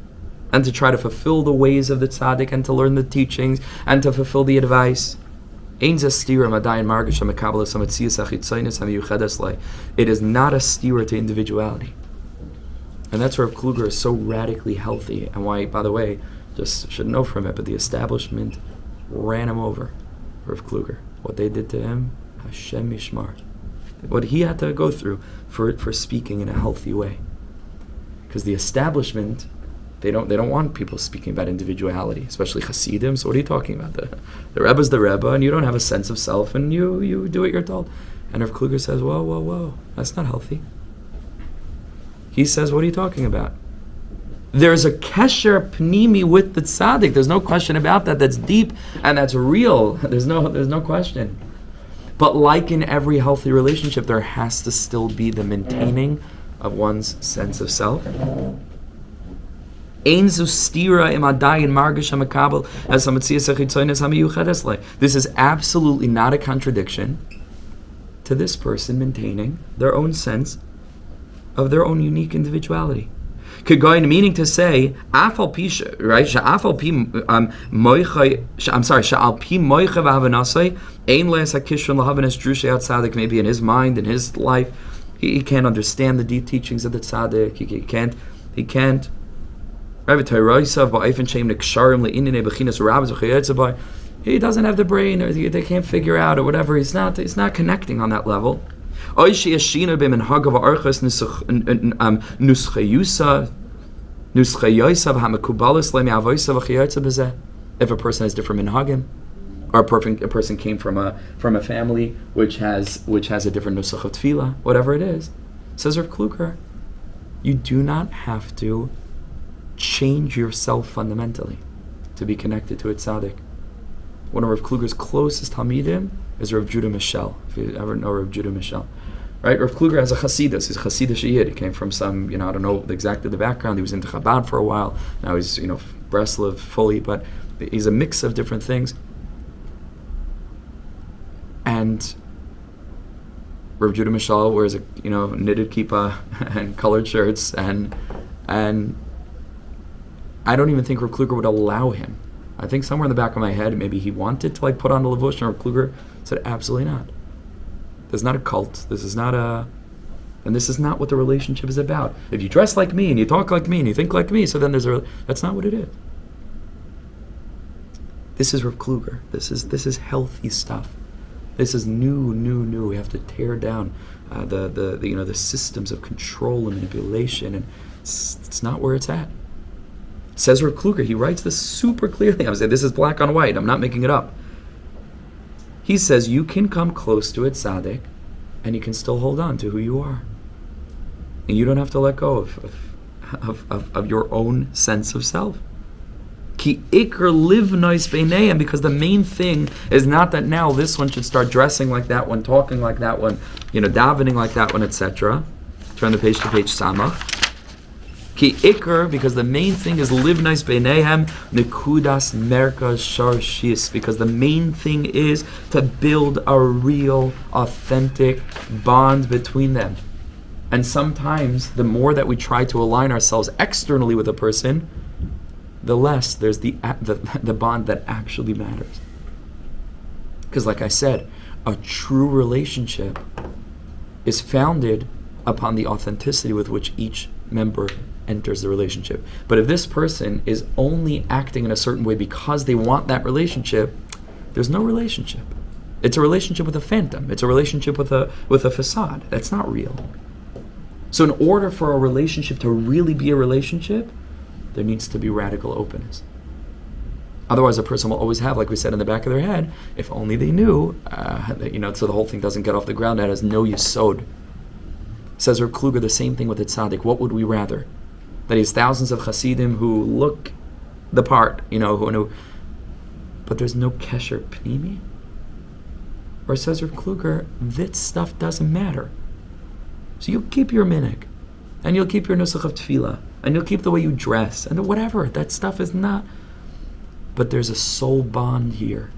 [SPEAKER 1] and to try to fulfill the ways of the tzaddik and to learn the teachings and to fulfill the advice. It is not a steer to individuality. And that's where Rav Kluger is so radically healthy, and why, by the way, just should know from it, but the establishment ran him over, Rav Kluger. What they did to him, Hashem Yishmar. What he had to go through for speaking in a healthy way. Because the establishment, they don't want people speaking about individuality, especially Hasidim. So what are you talking about? The Rebbe's the Rebbe, and you don't have a sense of self, and you do what you're told. And Rav Kluger says, whoa, that's not healthy. He says, what are you talking about? There's a kesher pnimi with the tzaddik. There's no question about that. That's deep and that's real. There's no question. But like in every healthy relationship, there has to still be the maintaining of one's sense of self. This is absolutely not a contradiction to this person maintaining their own sense of their own unique individuality. Meaning to say, maybe in his mind, in his life, he can't understand the deep teachings of the tzaddik. He can't. He doesn't have the brain, or they can't figure out, or whatever. He's not connecting on that level. If a person has different minhagim, or a person came from a family which has a different nusach of tefillah, whatever it is, says Rav Kluger, you do not have to change yourself fundamentally to be connected to a tzaddik. One of Rav Kluger's closest talmidim is Rav Judah Michel, if you ever know Rav Judah Michel. Right? Rav Kluger has a Hasidus. He's a Hasidish Yid. He came from some, I don't know exactly the background. He was into Chabad for a while. Now he's, Breslov fully, but he's a mix of different things. And Rav Judah Michel wears a, knitted kippah and colored shirts, and I don't even think Rav Kluger would allow him. I think somewhere in the back of my head, maybe he wanted to put on a levush, and Rav Kluger said, absolutely not. This is not a cult. This is not what the relationship is about. If you dress like me and you talk like me and you think like me, so then that's not what it is. This is Rav Kluger. This is healthy stuff. This is new. We have to tear down the systems of control and manipulation, and it's not where it's at. Says Rav Kluger. He writes this super clearly. I'm saying this is black on white. I'm not making it up. He says you can come close to a tzaddik, and you can still hold on to who you are, and you don't have to let go of your own sense of self. Ki ikr liv nois beinayim, because the main thing is not that now this one should start dressing like that one, talking like that one, davening like that one, etc. Turn the page to page Samach. Ki ikr, because the main thing is liv nois beinayim nekudas merkaz sharshis, because the main thing is to build a real, authentic bond between them. And sometimes the more that we try to align ourselves externally with a person, the less there's the bond that actually matters. Because like I said, a true relationship is founded upon the authenticity with which each member enters the relationship. But if this person is only acting in a certain way because they want that relationship, there's no relationship. It's a relationship with a phantom. It's a relationship with a facade. That's not real. So in order for a relationship to really be a relationship, there needs to be radical openness. Otherwise, a person will always have, like we said, in the back of their head, if only they knew, so the whole thing doesn't get off the ground. It has no yesod. Says Reb Kluger, the same thing with the tzaddik. What would we rather? That he has thousands of chassidim who look the part, who know, but there's no kesher pnimi? Or says Reb Kluger, this stuff doesn't matter. So you'll keep your minhag, and you'll keep your nusach of tefillah, and you'll keep the way you dress, and whatever. That stuff is not. But there's a soul bond here.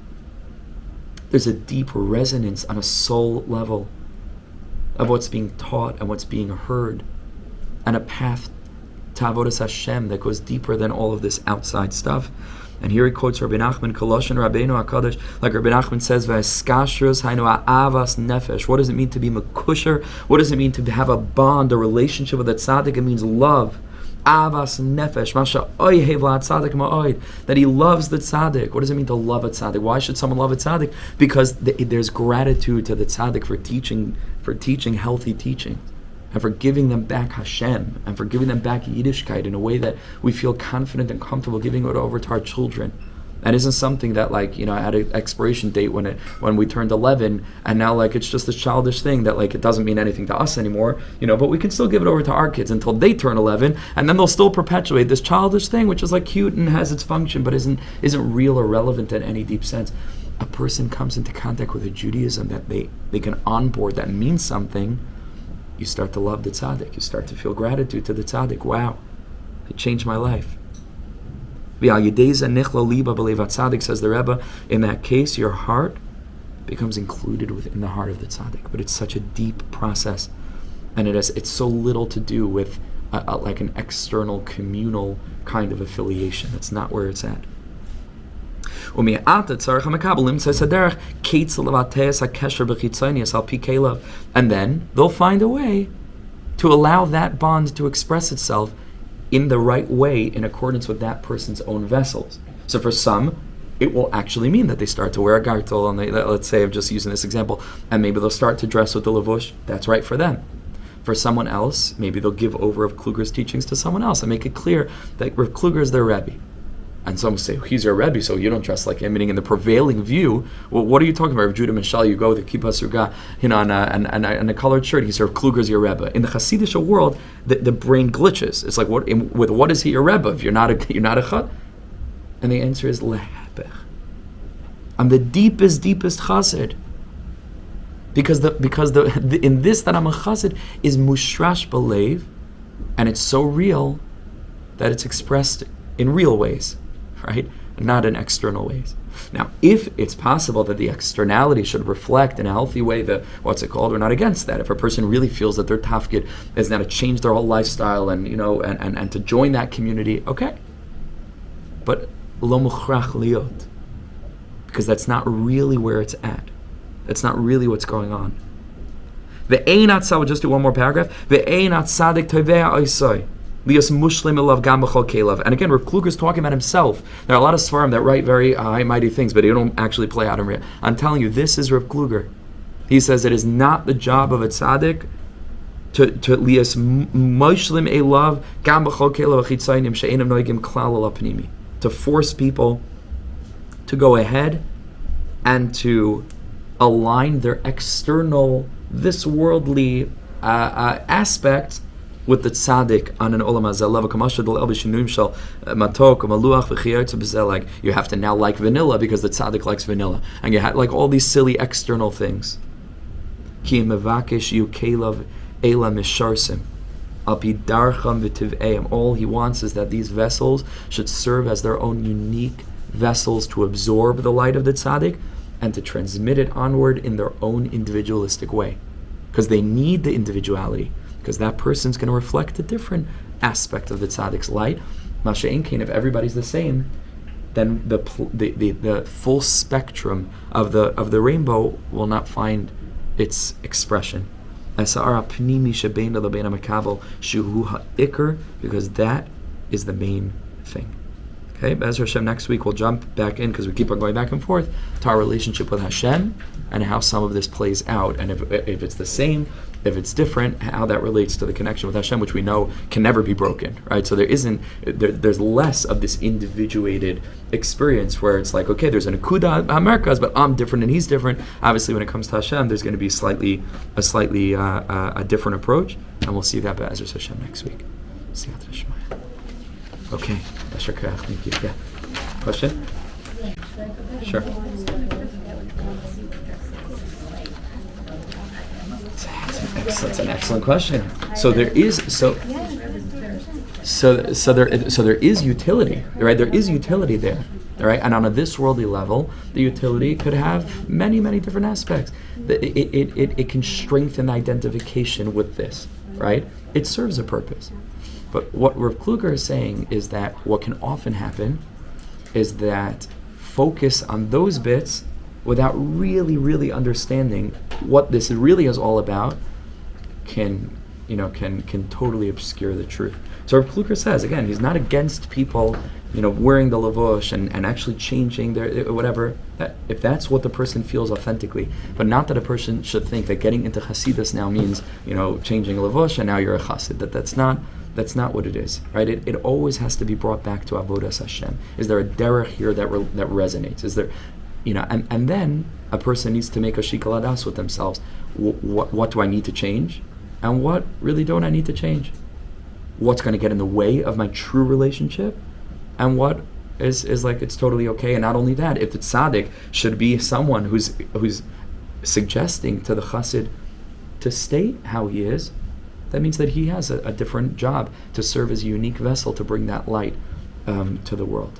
[SPEAKER 1] There's a deep resonance on a soul level of what's being taught and what's being heard, and a path to avodas Hashem that goes deeper than all of this outside stuff. And here he quotes Rabbi Nachman, Koloshin Rabbeinu HaKadosh, like Rabbi Nachman says, "V'eskashrus hainu ha'avas nefesh." What does it mean to be mekusher? What does it mean to have a bond, a relationship with a tzaddik? It means love. Avas nefesh, masha oyehev la'tzaddik ma'oid, that he loves the tzaddik. What does it mean to love a tzaddik? Why should someone love a tzaddik? Because there's gratitude to the tzaddik for teaching healthy teaching, and for giving them back Hashem, and for giving them back Yiddishkeit in a way that we feel confident and comfortable giving it over to our children. That isn't something that had an expiration date when we turned 11, and now it's just a childish thing that it doesn't mean anything to us anymore, but we can still give it over to our kids until they turn 11, and then they'll still perpetuate this childish thing, which is cute and has its function, but isn't real or relevant in any deep sense. A person comes into contact with a Judaism that they can onboard, that means something. You start to love the tzaddik. You start to feel gratitude to the tzaddik. Wow, it changed my life. Tzaddik, says the Rebbe, in that case, your heart becomes included within the heart of the tzaddik. But it's such a deep process, and it's so little to do with an external communal kind of affiliation. That's not where it's at. And then they'll find a way to allow that bond to express itself in the right way, in accordance with that person's own vessels. So for some, it will actually mean that they start to wear a gartel, and let's say, I'm just using this example, and maybe they'll start to dress with the levush. That's right for them. For someone else, maybe they'll give over of Kluger's teachings to someone else and make it clear that Rav Kluger is their Rebbe. And some say, he's your Rebbe, so you don't dress like him. Meaning, in the prevailing view, well, what are you talking about? If Judah Mishal, you go with a kippah surga, and a colored shirt, he's Rav Kluger's your Rebbe. In the Hasidic world, the brain glitches. It's like, what is he your Rebbe if you're not a chad? And the answer is lehepech. I'm the deepest chassid. Because in this that I'm a chassid is mushrash belev, and it's so real that it's expressed in real ways, right? Not in external ways. Now, if it's possible that the externality should reflect in a healthy way we're not against that. If a person really feels that their tafkid is now to change their whole lifestyle and to join that community, okay. But lo mukhrach liot, because that's not really where it's at. That's not really what's going on. We'll just do one more paragraph. And again, Rav Kluger is talking about himself. There are a lot of Sfarim that write very high, mighty things, but they don't actually play out in real. I'm telling you, this is Rav Kluger. He says it is not the job of a tzaddik to lias moshlim elav gam b'chol kelev achitzayim she'enam noigim klal ala pnimi, to force people to go ahead and to align their external, this worldly aspect with the tzaddik on an olam hazeh level. Like, you have to now like vanilla because the tzaddik likes vanilla, and you have all these silly external things. All he wants is that these vessels should serve as their own unique vessels to absorb the light of the tzaddik and to transmit it onward in their own individualistic way, because they need the individuality. Because that person's going to reflect a different aspect of the tzaddik's light. Masha'en kain, if everybody's the same, then the full spectrum of the rainbow will not find its expression. Because that is the main thing. Okay, Be'ezer Hashem, next week we'll jump back in, because we keep on going back and forth, to our relationship with Hashem and how some of this plays out. And if it's the same, If it's different, how that relates to the connection with Hashem, which we know can never be broken, right? So there's less of this individuated experience where it's like, okay, there's an akuda Americas, but I'm different and he's different. Obviously, when it comes to Hashem, there's going to be a slightly different approach, and we'll see that Be'ezer Hashem next week. Okay, thank you. Yeah, question? Sure. That's an excellent question. So there is utility, right? There is utility there, right? And on a this worldly level, the utility could have many, many different aspects. It can strengthen identification with this, right? It serves a purpose. But what Rav Kluger is saying is that what can often happen is that focus on those bits without really understanding what this really is all about can totally obscure the truth. So Rav Kluger says, again, he's not against people, wearing the lavush and actually changing their whatever, that if that's what the person feels authentically, but not that a person should think that getting into Hasidus now means, changing a lavush and now you're a Hasid. That's not what it is, right? It always has to be brought back to Avodas Hashem. Is there a derech here that resonates? Is there, and then a person needs to make a shikol hadas with themselves. What do I need to change? And what really don't I need to change? What's going to get in the way of my true relationship? And what is like, it's totally okay. And not only that, if the tzaddik should be someone who's suggesting to the chassid to stay how he is, that means that he has a different job to serve as a unique vessel to bring that light to the world.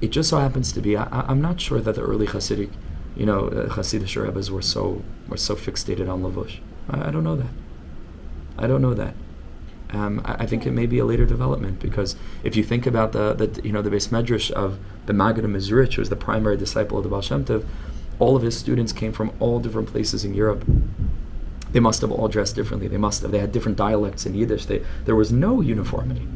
[SPEAKER 1] It just so happens to be, I'm not sure that the early Hasidic, Hasidic Rebbes were so fixated on lavush. I don't know that. I think it may be a later development, because if you think about the Beis Medrash of the Maggid Mizrich, who was the primary disciple of the Baal Shem Tov, all of his students came from all different places in Europe. They must have all dressed differently. They had different dialects in Yiddish. There was no uniformity.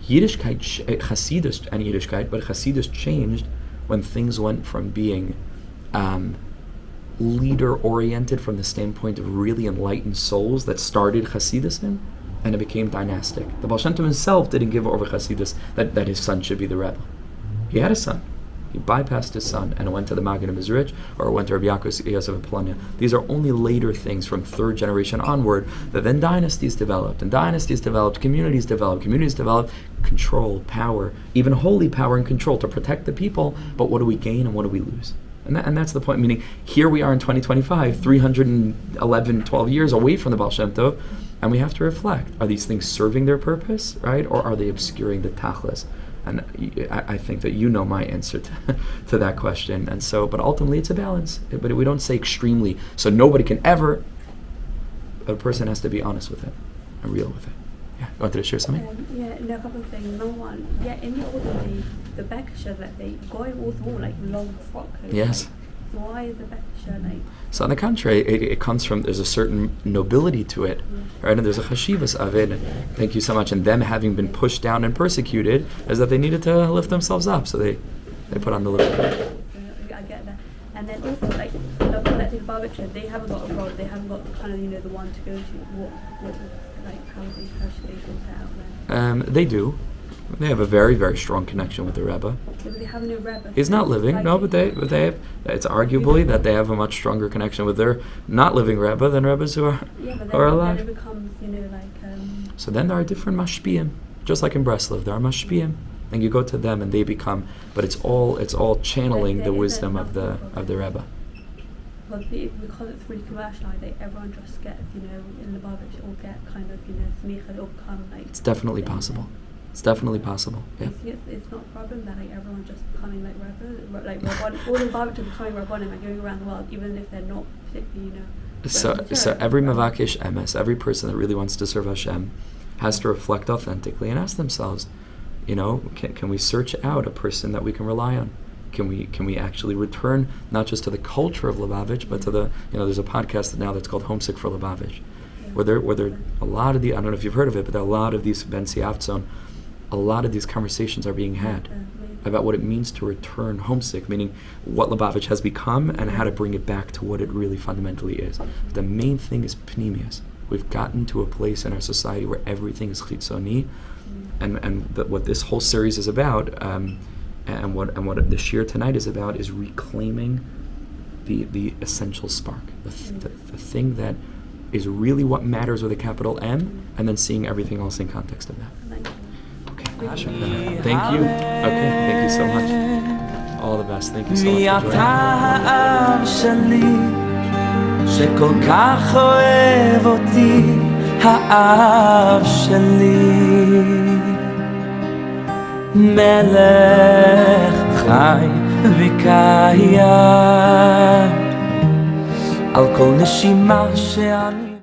[SPEAKER 1] Yiddishkeit, Hasidus and Yiddishkeit, but Hasidus changed when things went from being leader-oriented from the standpoint of really enlightened souls that started Hasidus and it became dynastic. The Baal Shem Tov himself didn't give over Hasidus that his son should be the Rebbe. He had a son. He bypassed his son and went to the Maggid Mizrich or went to Rabbi Yosef of Polania. These are only later things from third generation onward that then dynasties developed, communities developed, control, power, even holy power and control to protect the people. But what do we gain and what do we lose? And that's the point, meaning here we are in 2025, 12 years away from the Baal Shem Tov, and we have to reflect, are these things serving their purpose, right? Or are they obscuring the tachlis? And I think that my answer to that question. And so, but ultimately it's a balance. But we don't say extremely, so nobody can ever, a person has to be honest with it and real with it. Yeah, you wanted to share something?
[SPEAKER 2] A couple of things. Number one, in the order, the Bekisha that they go all like long frock coat.
[SPEAKER 1] Yes.
[SPEAKER 2] Why is the Bekisha like?
[SPEAKER 1] So on the contrary, it comes from, there's a certain nobility to it, right? And there's a chashivas of it. Thank you so much. And them having been pushed down and persecuted is that they needed to lift themselves up. So they put on the lift.
[SPEAKER 2] I get that. And then also, like, the collective Barbicha, they haven't got a role. They haven't got kind of, the one to go to. What like, how should they sort it out then?
[SPEAKER 1] They do. They have a very, very strong connection with the Rebbe.
[SPEAKER 2] But they have no Rebbe.
[SPEAKER 1] He's not living, no, but they have. It's arguably that they have a much stronger connection with their not living Rebbe than Rebbes who are alive.
[SPEAKER 2] Then it becomes,
[SPEAKER 1] So then there are different mashpiyim, just like in Breslov, there are mashpiyim, and you go to them and they become. But it's all channeling the wisdom of the Rebbe.
[SPEAKER 2] Because it's really commercial, everyone just gets, in the Babich, or get kind of, smicha, or become like.
[SPEAKER 1] It's definitely possible. It's definitely possible. Yeah.
[SPEAKER 2] It's not a problem that everyone just becoming like Rebbe, like Rabban, all the Babich are becoming Rabbanim and going around the world, even if they're not particularly,
[SPEAKER 1] So every Mavakish Emes, every person that really wants to serve Hashem, has to reflect authentically and ask themselves, can we search out a person that we can rely on? Can we actually return not just to the culture of Lubavitch, but to the, there's a podcast now that's called Homesick for Lubavitch, where there a lot of the, I don't know if you've heard of it, but there are a lot of these Ben Siavtzon, a lot of these conversations are being had. about what it means to return homesick, meaning what Lubavitch has become and how to bring it back to what it really fundamentally is. The main thing is pnimius. We've gotten to a place in our society where everything is chitzoni, and what this whole series is about, and what the shiur tonight is about, is reclaiming the essential spark, the thing that is really what matters with a capital M, and then seeing everything else in context of that. Okay, thank you. Okay, thank you so much. All the best. Thank you so much for joining.
[SPEAKER 3] שכל כך אוהב אותי האב שלי מלך חי וקיים על כל נשימה שאני